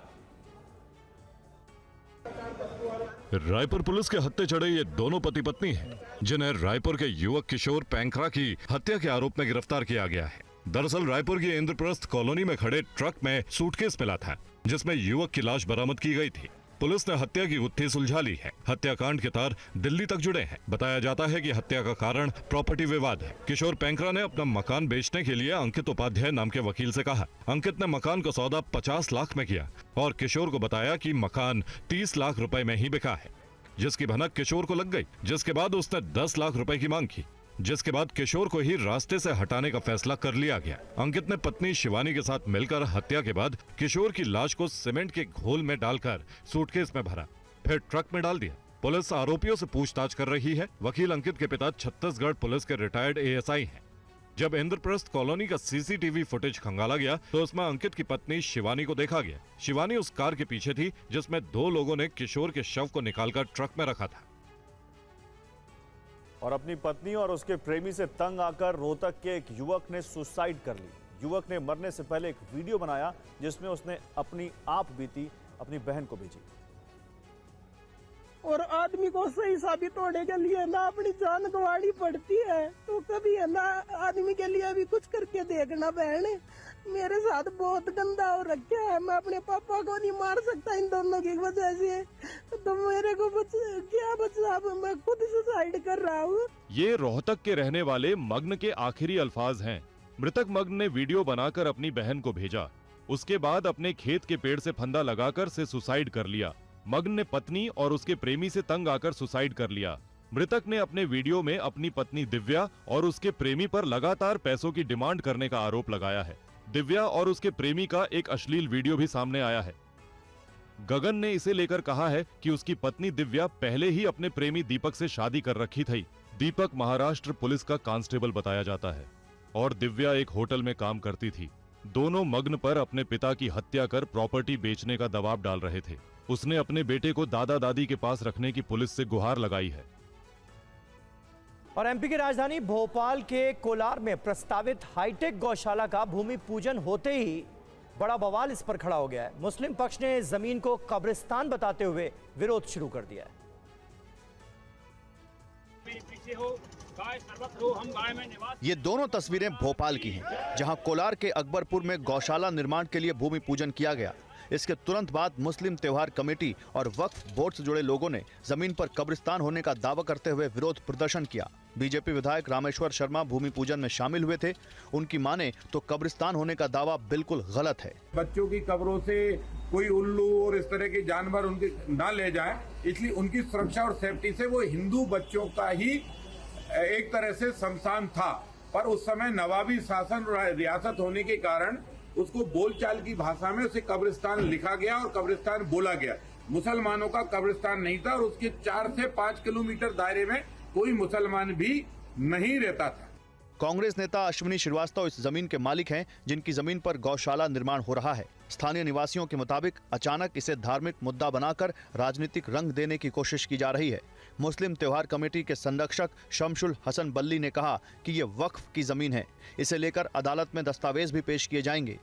रायपुर पुलिस के हत्थे चढ़े ये दोनों पति पत्नी हैं, जिन्हें रायपुर के युवक किशोर पैंकरा की हत्या के आरोप में गिरफ्तार किया गया है। दरअसल रायपुर की इंद्रप्रस्थ कॉलोनी में खड़े ट्रक में सूटकेस मिला था, जिसमें युवक की लाश बरामद की गई थी। पुलिस ने हत्या की गुत्थी सुलझा ली है। हत्याकांड के तार दिल्ली तक जुड़े हैं। बताया जाता है कि हत्या का कारण प्रॉपर्टी विवाद है। किशोर पैंकरा ने अपना मकान बेचने के लिए अंकित उपाध्याय नाम के वकील से कहा। अंकित ने मकान का सौदा 50 लाख में किया और किशोर को बताया कि मकान 30 लाख रुपए में ही बिका है, जिसकी भनक किशोर को लग गई। जिसके बाद उसने 10 लाख रुपए की मांग की, जिसके बाद किशोर को ही रास्ते से हटाने का फैसला कर लिया गया। अंकित ने पत्नी शिवानी के साथ मिलकर हत्या के बाद किशोर की लाश को सीमेंट के घोल में डालकर सूटकेस में भरा, फिर ट्रक में डाल दिया। पुलिस आरोपियों से पूछताछ कर रही है। वकील अंकित के पिता छत्तीसगढ़ पुलिस के रिटायर्ड एएसआई हैं। जब इंद्रप्रस्थ कॉलोनी का सीसीटीवी फुटेज खंगाला गया तो उसमें अंकित की पत्नी शिवानी को देखा गया। शिवानी उस कार के पीछे थी जिसमें 2 लोगों ने किशोर के शव को निकालकर ट्रक में रखा था। और अपनी पत्नी और उसके प्रेमी से तंग आकर रोहतक के एक युवक ने सुसाइड कर ली। युवक ने मरने से पहले एक वीडियो बनाया जिसमें उसने अपनी आप बीती अपनी बहन को भेजी। और आदमी को सही साबित होने के लिए ना अपनी जान गंवानी पड़ती है, तो कभी है ना आदमी के लिए भी कुछ करके देखना। बहन मेरे साथ बहुत गंदा हो रखा है, मैं अपने पापा को नहीं मार सकता इन दोनों की वजह से, तो मेरे को क्या बचा, मैं खुद सुसाइड कर रहा हूँ। ये रोहतक के रहने वाले मग्न के आखिरी अल्फाज हैं। मृतक मग्न ने वीडियो बनाकर अपनी बहन को भेजा, उसके बाद अपने खेत के पेड़ से फंदा लगाकर से सुसाइड कर लिया। मग्न ने पत्नी और उसके प्रेमी से तंग आकर सुसाइड कर लिया। मृतक ने अपने वीडियो में अपनी पत्नी दिव्या और उसके प्रेमी पर लगातार पैसों की डिमांड करने का आरोप लगाया है। दिव्या और उसके प्रेमी का एक अश्लील वीडियो भी सामने आया है। गगन ने इसे लेकर कहा है कि उसकी पत्नी दिव्या पहले ही अपने प्रेमी दीपक से शादी कर रखी थी। दीपक महाराष्ट्र पुलिस का कांस्टेबल बताया जाता है और दिव्या एक होटल में काम करती थी। दोनों मग्न पर अपने पिता की हत्या कर प्रॉपर्टी बेचने का दबाव डाल रहे थे। उसने अपने बेटे को दादा दादी के पास रखने की पुलिस से गुहार लगाई है। और एमपी की राजधानी भोपाल के कोलार में प्रस्तावित हाईटेक गौशाला का भूमि पूजन होते ही बड़ा बवाल इस पर खड़ा हो गया है। मुस्लिम पक्ष ने जमीन को कब्रिस्तान बताते हुए विरोध शुरू कर दिया है। ये दोनों तस्वीरें भोपाल की हैं, जहां कोलार के अकबरपुर में गौशाला निर्माण के लिए भूमि पूजन किया गया। इसके तुरंत बाद मुस्लिम त्योहार कमेटी और वक्फ बोर्ड से जुड़े लोगों ने जमीन पर कब्रिस्तान होने का दावा करते हुए विरोध प्रदर्शन किया। बीजेपी विधायक रामेश्वर शर्मा भूमि पूजन में शामिल हुए थे। उनकी माने तो कब्रिस्तान होने का दावा बिल्कुल गलत है। बच्चों की कब्रों से कोई उल्लू और इस तरह के जानवर उनके ना ले जाए, इसलिए उनकी सुरक्षा और सेफ्टी से वो हिंदू बच्चों का ही एक तरह से शमशान था। पर उस समय नवाबी शासन रियासत होने के कारण उसको बोलचाल की भाषा में उसे कब्रिस्तान लिखा गया और कब्रिस्तान बोला गया। मुसलमानों का कब्रिस्तान नहीं था और उसके 4 से 5 किलोमीटर दायरे में कोई मुसलमान भी नहीं रहता था। कांग्रेस नेता अश्विनी श्रीवास्तव इस जमीन के मालिक हैं, जिनकी जमीन पर गौशाला निर्माण हो रहा है। स्थानीय निवासियों के मुताबिक अचानक इसे धार्मिक मुद्दा बनाकर राजनीतिक रंग देने की कोशिश की जा रही है। मुस्लिम त्योहार कमेटी के संरक्षक शमशुल हसन बल्ली ने कहा कि ये वक्फ की जमीन है, इसे लेकर अदालत में दस्तावेज भी पेश किए जाएंगे।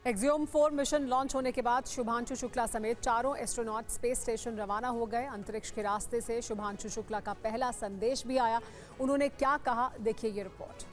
एक्सियोम 4 मिशन लॉन्च होने के बाद शुभांशु शुक्ला समेत चारों एस्ट्रोनॉट स्पेस स्टेशन रवाना हो गए। अंतरिक्ष के रास्ते से शुभांशु शुक्ला का पहला संदेश भी आया। उन्होंने क्या कहा, देखिए ये रिपोर्ट।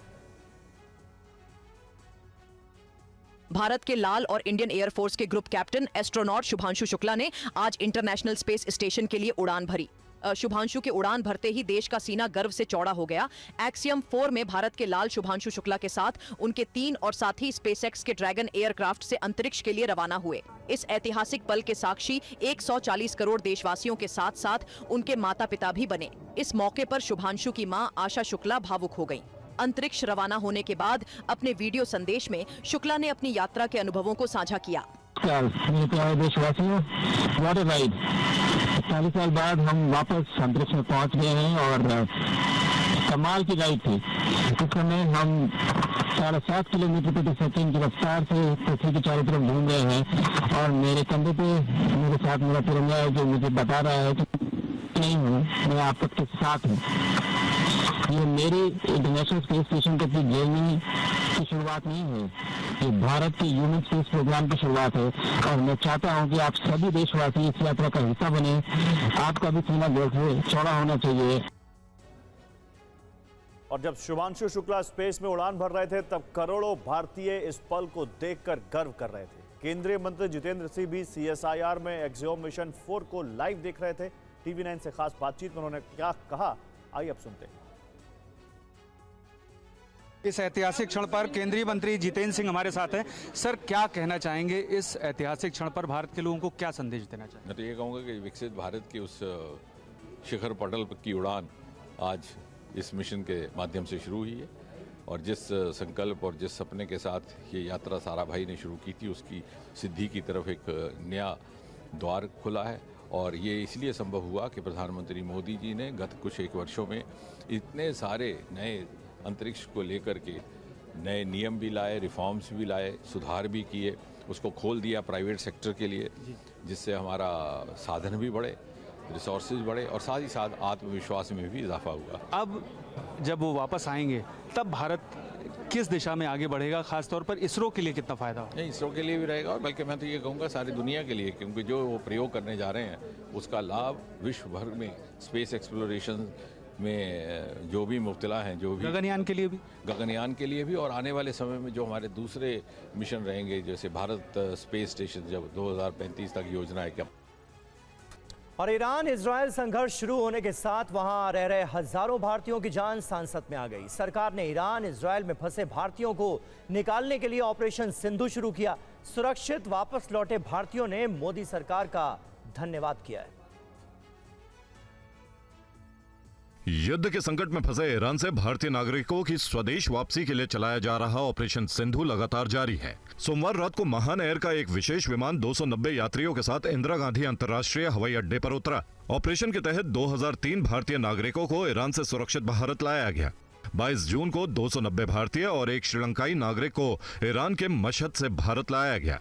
भारत के लाल और इंडियन एयरफोर्स के group captain astronaut Shubhanshu Shukla ने आज इंटरनेशनल स्पेस स्टेशन के लिए उड़ान भरी। शुभांशु के उड़ान भरते ही देश का सीना गर्व से चौड़ा हो गया। एक्सियम 4 में भारत के लाल शुभांशु शुक्ला के साथ उनके 3 और साथी स्पेसएक्स के ड्रैगन एयरक्राफ्ट से अंतरिक्ष के लिए रवाना हुए। इस ऐतिहासिक पल के साक्षी 140 करोड़ देशवासियों के साथ साथ उनके माता पिता भी बने। इस मौके पर शुभांशु की मां आशा शुक्ला भावुक हो गईं। अंतरिक्ष रवाना होने के बाद अपने वीडियो संदेश में शुक्ला ने अपनी यात्रा के अनुभवों को साझा किया। मेरे प्यारे देशवासियों, व्हाट अ राइड। 40 साल बाद हम वापस अंतरिक्ष में पहुंच गए हैं और कमाल की राइड थी। इस समय हम 7.5 किलोमीटर प्रति सेकंड की रफ्तार से पृथ्वी के चारों तरफ घूम रहे हैं और मेरे कंधे पे मेरे साथ मेरा तिरंगा है जो मुझे बता रहा है कि नहीं हूँ, मैं आप सबके साथ हूँ। ये मेरी इंटरनेशनल स्पेस स्टेशन तक की जर्नी की शुरुआत नहीं है, ये भारत के ह्यूमन स्पेस प्रोग्राम की शुरुआत है और मैं चाहता हूं कि आप सभी देशवासी इस यात्रा का हिस्सा बने। आपका भी सीना गर्व चौड़ा होना चाहिए। और जब शुभांशु शुक्ला स्पेस में उड़ान भर रहे थे तब करोड़ों भारतीय इस पल को देखकर गर्व कर रहे थे। केंद्रीय मंत्री जितेंद्र सिंह भी CSIR में एक्सियोम मिशन 4 को लाइव देख रहे थे। TV9 से खास बातचीत में उन्होंने क्या कहा, आइए अब सुनते हैं। इस ऐतिहासिक क्षण पर केंद्रीय मंत्री जितेंद्र सिंह हमारे साथ हैं। सर, क्या कहना चाहेंगे इस ऐतिहासिक क्षण पर? भारत के लोगों को क्या संदेश देना चाहेंगे? मैं तो ये कहूँगा कि विकसित भारत की उस शिखर पटल की उड़ान आज इस मिशन के माध्यम से शुरू हुई है और जिस संकल्प और जिस सपने के साथ ये यात्रा सारा भाई ने शुरू की थी, उसकी सिद्धि की तरफ एक नया द्वार खुला है। और ये इसलिए संभव हुआ कि प्रधानमंत्री मोदी जी ने गत कुछ एक वर्षों में इतने सारे नए अंतरिक्ष को लेकर के नए नियम भी लाए, रिफॉर्म्स भी लाए, सुधार भी किए, उसको खोल दिया प्राइवेट सेक्टर के लिए, जिससे हमारा साधन भी बढ़े, रिसोर्सेज बढ़े और साथ ही साथ आत्मविश्वास में भी इजाफा हुआ। अब जब वो वापस आएंगे तब भारत किस दिशा में आगे बढ़ेगा? खासतौर पर इसरो के लिए कितना फायदा होगा? इसरो के लिए भी रहेगा और बल्कि मैं तो ये कहूँगा सारी दुनिया के लिए, क्योंकि जो वो प्रयोग करने जा रहे हैं उसका लाभ विश्व भर में स्पेस एक्सप्लोरेशन में जो भी मुब्तला हैं, जो भी गगनयान के लिए भी और आने वाले समय में जो हमारे दूसरे मिशन रहेंगे, जैसे भारत स्पेस स्टेशन जब 2035 तक योजना है। क्या और ईरान इजराइल संघर्ष शुरू होने के साथ वहां रह रहे हजारों भारतीयों की जान सांसत में आ गई। सरकार ने ईरान इजराइल में फंसे भारतीयों को निकालने के लिए ऑपरेशन सिंधु शुरू किया। सुरक्षित वापस लौटे भारतीयों ने मोदी सरकार का धन्यवाद किया है। युद्ध के संकट में फंसे ईरान से भारतीय नागरिकों की स्वदेश वापसी के लिए चलाया जा रहा ऑपरेशन सिंधु लगातार जारी है। सोमवार रात को महान एयर का एक विशेष विमान 290 यात्रियों के साथ इंदिरा गांधी अंतर्राष्ट्रीय हवाई अड्डे पर उतरा। ऑपरेशन के तहत 2003 भारतीय नागरिकों को ईरान से सुरक्षित भारत लाया गया। 22 जून को 290 भारतीय और एक श्रीलंकाई नागरिक को ईरान के मशहद से भारत लाया गया।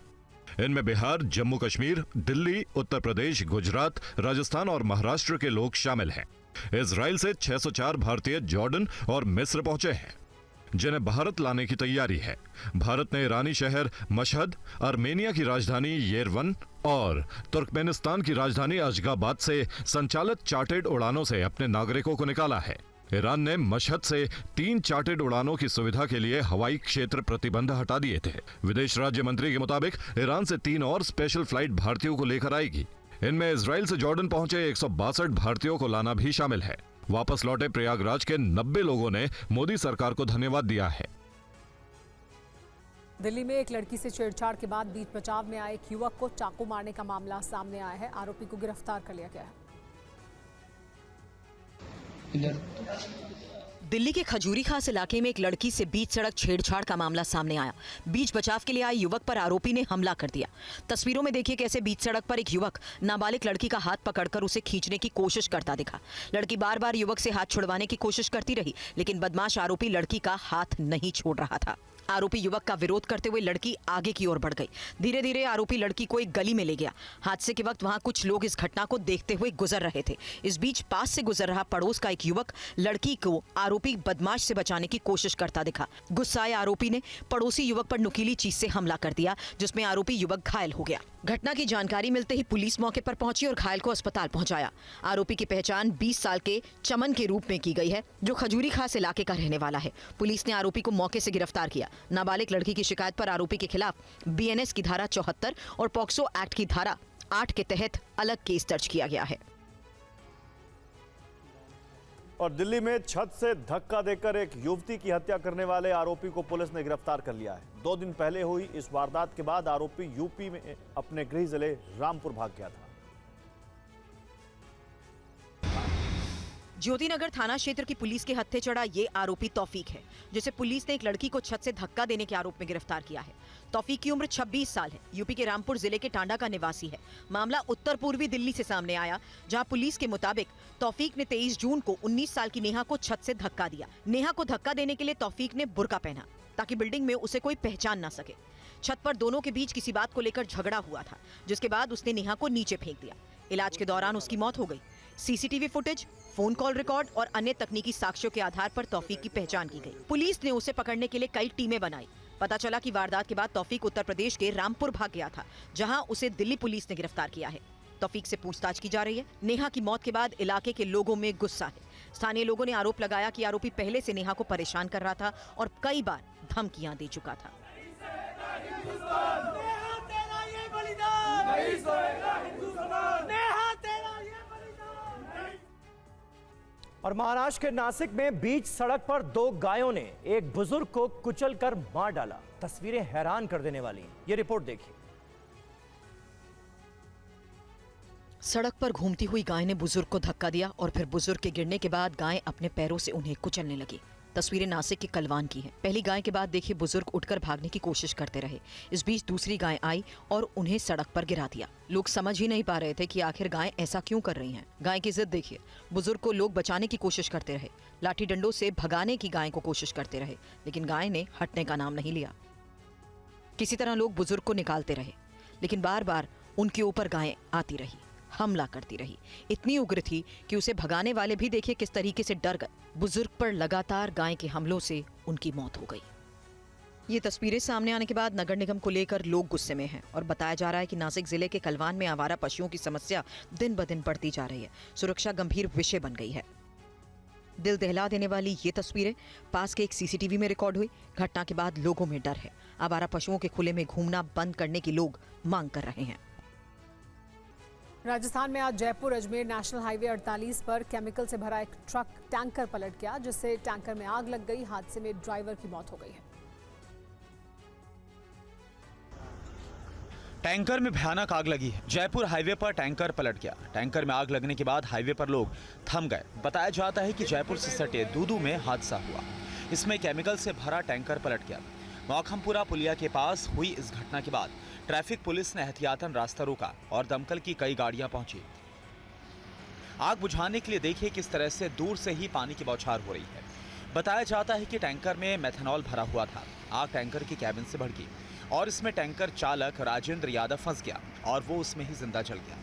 इनमें बिहार, जम्मू कश्मीर, दिल्ली, उत्तर प्रदेश, गुजरात, राजस्थान और महाराष्ट्र के लोग शामिल हैं। इजराइल से 604 भारतीय जॉर्डन और मिस्र पहुंचे हैं। जिन्हें भारत लाने की तैयारी है। भारत ने ईरानी शहर मशहद, आर्मेनिया की राजधानी येरेवन और तुर्कमेनिस्तान की राजधानी अशगाबाद से संचालित चार्टर्ड उड़ानों से अपने नागरिकों को निकाला है। ईरान ने मशहद से 3 चार्टर्ड उड़ानों की सुविधा के लिए हवाई क्षेत्र प्रतिबंध हटा दिए थे। विदेश राज्य मंत्री के मुताबिक ईरान से 3 और स्पेशल फ्लाइट भारतीयों को लेकर आएगी। इनमें इजराइल से जॉर्डन पहुंचे 162 भारतीयों को लाना भी शामिल है। वापस लौटे प्रयागराज के 90 लोगों ने मोदी सरकार को धन्यवाद दिया है। दिल्ली में एक लड़की से छेड़छाड़ के बाद बीच बचाव में आए एक युवक को चाकू मारने का मामला सामने आया है। आरोपी को गिरफ्तार कर लिया गया है। दिल्ली के खजूरी खास इलाके में एक लड़की से बीच सड़क छेड़छाड़ का मामला सामने आया। बीच बचाव के लिए आए युवक पर आरोपी ने हमला कर दिया। तस्वीरों में देखिए कैसे बीच सड़क पर एक युवक नाबालिग लड़की का हाथ पकड़कर उसे खींचने की कोशिश करता दिखा। लड़की बार बार युवक से हाथ छुड़वाने की कोशिश करती रही, लेकिन बदमाश आरोपी लड़की का हाथ नहीं छोड़ रहा था। आरोपी युवक का विरोध करते हुए लड़की आगे की ओर बढ़ गई। धीरे धीरे आरोपी लड़की को एक गली में ले गया। हादसे के वक्त वहां कुछ लोग इस घटना को देखते हुए गुजर रहे थे। इस बीच पास से गुजर रहा पड़ोस का एक युवक लड़की को आरोपी बदमाश से बचाने की कोशिश करता दिखा। गुस्साए आरोपी ने पड़ोसी युवक पर नुकीली चीज से हमला कर दिया, जिसमें आरोपी युवक घायल हो गया। घटना की जानकारी मिलते ही पुलिस मौके पर पहुंची और घायल को अस्पताल पहुंचाया। आरोपी की पहचान 20 साल के चमन के रूप में की गई है, जो खजूरी खास इलाके का रहने वाला है। पुलिस ने आरोपी को मौके से गिरफ्तार किया। नाबालिग लड़की की शिकायत पर आरोपी के खिलाफ बीएनएस की धारा 74 और पॉक्सो एक्ट की धारा 8 के तहत अलग केस दर्ज किया गया है। और दिल्ली में छत से धक्का देकर एक युवती की हत्या करने वाले आरोपी को पुलिस ने गिरफ्तार कर लिया है। 2 दिन पहले हुई इस वारदात के बाद आरोपी यूपी में अपने गृह जिले रामपुर भाग गया था। ज्योतिनगर थाना क्षेत्र की पुलिस के हत्थे चढ़ा ये आरोपी तौफीक है, जिसे पुलिस ने एक लड़की को छत से धक्का देने के आरोप में गिरफ्तार किया है। तौफीक की उम्र 26 साल है। यूपी के रामपुर जिले के टांडा का निवासी है। मामला उत्तर पूर्वी दिल्ली से सामने आया, जहां पुलिस के मुताबिक तौफीक ने 23 जून को 19 साल की नेहा को छत से धक्का दिया। नेहा को धक्का देने के लिए तौफीक ने बुर्का पहना ताकि बिल्डिंग में उसे कोई पहचान ना सके। छत पर दोनों के बीच किसी बात को लेकर झगड़ा हुआ था, जिसके बाद उसने नेहा को नीचे फेंक दिया। इलाज के दौरान उसकी मौत हो गई। CCTV footage, phone call record और अन्य तकनीकी साक्ष्यों के आधार पर तौफीक की पहचान की गई। पुलिस ने उसे पकड़ने के लिए कई टीमें बनाई। पता चला कि वारदात के बाद तौफीक उत्तर प्रदेश के रामपुर भाग गया था, जहां उसे दिल्ली पुलिस ने गिरफ्तार किया है। तौफीक से पूछताछ की जा रही है। नेहा की मौत के बाद इलाके के लोगों में गुस्सा है। स्थानीय लोगों ने आरोप लगाया कि आरोपी पहले से नेहा को परेशान कर रहा था और कई बार धमकियां दे चुका था। और महाराष्ट्र के नासिक में बीच सड़क पर 2 गायों ने एक बुजुर्ग को कुचलकर मार डाला। तस्वीरें हैरान कर देने वाली हैं। ये रिपोर्ट देखिए। सड़क पर घूमती हुई गाय ने बुजुर्ग को धक्का दिया और फिर बुजुर्ग के गिरने के बाद गाय अपने पैरों से उन्हें कुचलने लगी। तस्वीरें नासिक के कलवान की हैं। पहली गाय के बाद देखिए बुजुर्ग उठकर भागने की कोशिश करते रहे। इस बीच दूसरी गाय आई और उन्हें सड़क पर गिरा दिया। लोग समझ ही नहीं पा रहे थे कि आखिर गाय ऐसा क्यों कर रही हैं। गाय की जिद देखिए। बुजुर्ग को लोग बचाने की कोशिश करते रहे, लाठी डंडों से भगाने की गाय को कोशिश करते रहे, लेकिन गाय ने हटने का नाम नहीं लिया। किसी तरह लोग बुजुर्ग को निकालते रहे, लेकिन बार बार उनके ऊपर गाय आती रही, हमला करती रही। इतनी उग्र थी कि उसे भगाने वाले भी देखिए किस तरीके से डर गए। बुजुर्ग पर लगातार गाय के हमलों से उनकी मौत हो गई। ये तस्वीरें सामने आने के बाद नगर निगम को लेकर लोग गुस्से में हैं और बताया जा रहा है कि नासिक जिले के कलवान में आवारा पशुओं की समस्या दिन ब दिन बढ़ती जा रही है। सुरक्षा गंभीर विषय बन गई है। दिल दहला देने वाली ये तस्वीरें पास के एक सीसीटीवी में रिकॉर्ड हुई। घटना के बाद लोगों में डर है। आवारा पशुओं के खुले में घूमना बंद करने की लोग मांग कर रहे हैं। राजस्थान में आज जयपुर अजमेर नेशनल हाईवे 48 पर केमिकल से भरा एक ट्रक टैंकर पलट गया, जिससे टैंकर में आग लग गई। हादसे में ड्राइवर की मौत हो गई है। टैंकर में भयानक आग लगी है। जयपुर हाईवे पर टैंकर पलट गया। टैंकर में आग लगने के बाद हाईवे पर लोग थम गए। बताया जाता है कि जयपुर से सटे दूदू में हादसा हुआ। इसमें केमिकल से भरा टैंकर पलट गया। मौखमपुरा पुलिया के पास हुई इस घटना के बाद ट्रैफिक पुलिस ने एहतियातन रास्ता रोका और दमकल की कई गाड़ियां पहुंची। आग बुझाने के लिए देखिए किस तरह से दूर से ही पानी की बौछार हो रही है। बताया जाता है कि टैंकर में मेथनॉल भरा हुआ था। आग टैंकर की कैबिन से भड़की और इसमें टैंकर चालक राजेंद्र यादव फंस गया और वो उसमें ही जिंदा जल गया।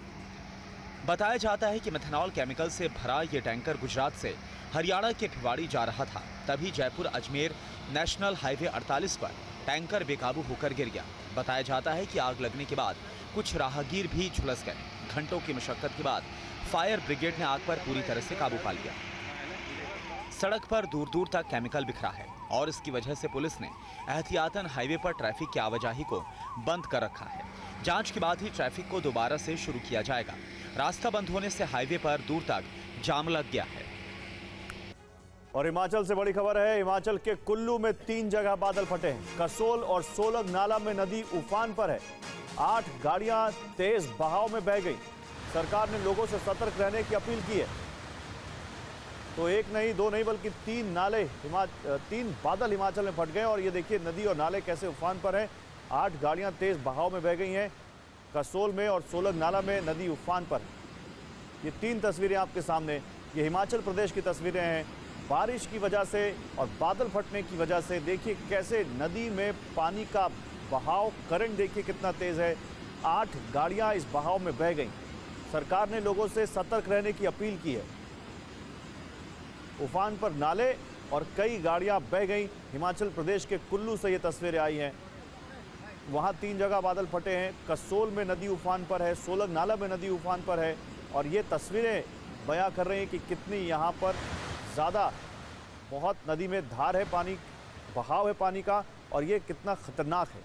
बताया जाता है कि मेथनॉल केमिकल से भरा ये टैंकर गुजरात से हरियाणा के भिवाड़ी जा रहा था। तभी जयपुर अजमेर नेशनल हाईवे 48 पर टैंकर बेकाबू होकर गिर गया। बताया जाता है कि आग लगने के बाद कुछ राहगीर भी झुलस गए। घंटों की मशक्कत के बाद फायर ब्रिगेड ने आग पर पूरी तरह से काबू पा लिया। सड़क पर दूर दूर तक केमिकल बिखरा है और इसकी वजह से पुलिस ने एहतियातन हाईवे पर ट्रैफिक की आवाजाही को बंद कर रखा है। जांच के बाद ही ट्रैफिक को दोबारा से शुरू किया जाएगा। रास्ता बंद होने से हाईवे पर दूर तक जाम लग गया है। और हिमाचल से बड़ी खबर है। हिमाचल के कुल्लू में 3 जगह बादल फटे हैं। कसोल और सोलग नाला में नदी उफान पर है। 8 गाड़ियां तेज बहाव में बह गई। सरकार ने लोगों से सतर्क रहने की अपील की है। तो 1 नहीं 2 नहीं बल्कि 3 बादल हिमाचल में फट गए। और ये देखिए नदी और नाले कैसे उफान पर हैं। 8 गाड़ियां तेज बहाव में बह गई हैं। कसोल में और सोलग नाला में नदी उफान पर है। ये 3 तस्वीरें आपके सामने, ये हिमाचल प्रदेश की तस्वीरें हैं। बारिश की वजह से और बादल फटने की वजह से देखिए कैसे नदी में पानी का बहाव, करंट देखिए कितना तेज है। 8 गाड़ियां इस बहाव में बह गई। सरकार ने लोगों से सतर्क रहने की अपील की है। उफान पर नाले और कई गाड़ियां बह गई। हिमाचल प्रदेश के कुल्लू से ये तस्वीरें आई हैं। वहां 3 जगह बादल फटे हैं। कसोल में नदी उफान पर है, सोलग नाला में नदी उफान पर है। और ये तस्वीरें बयां कर रही हैं कि कितनी यहाँ पर ज़्यादा बहुत नदी में धार है, पानी बहाव है पानी का, और ये कितना खतरनाक है।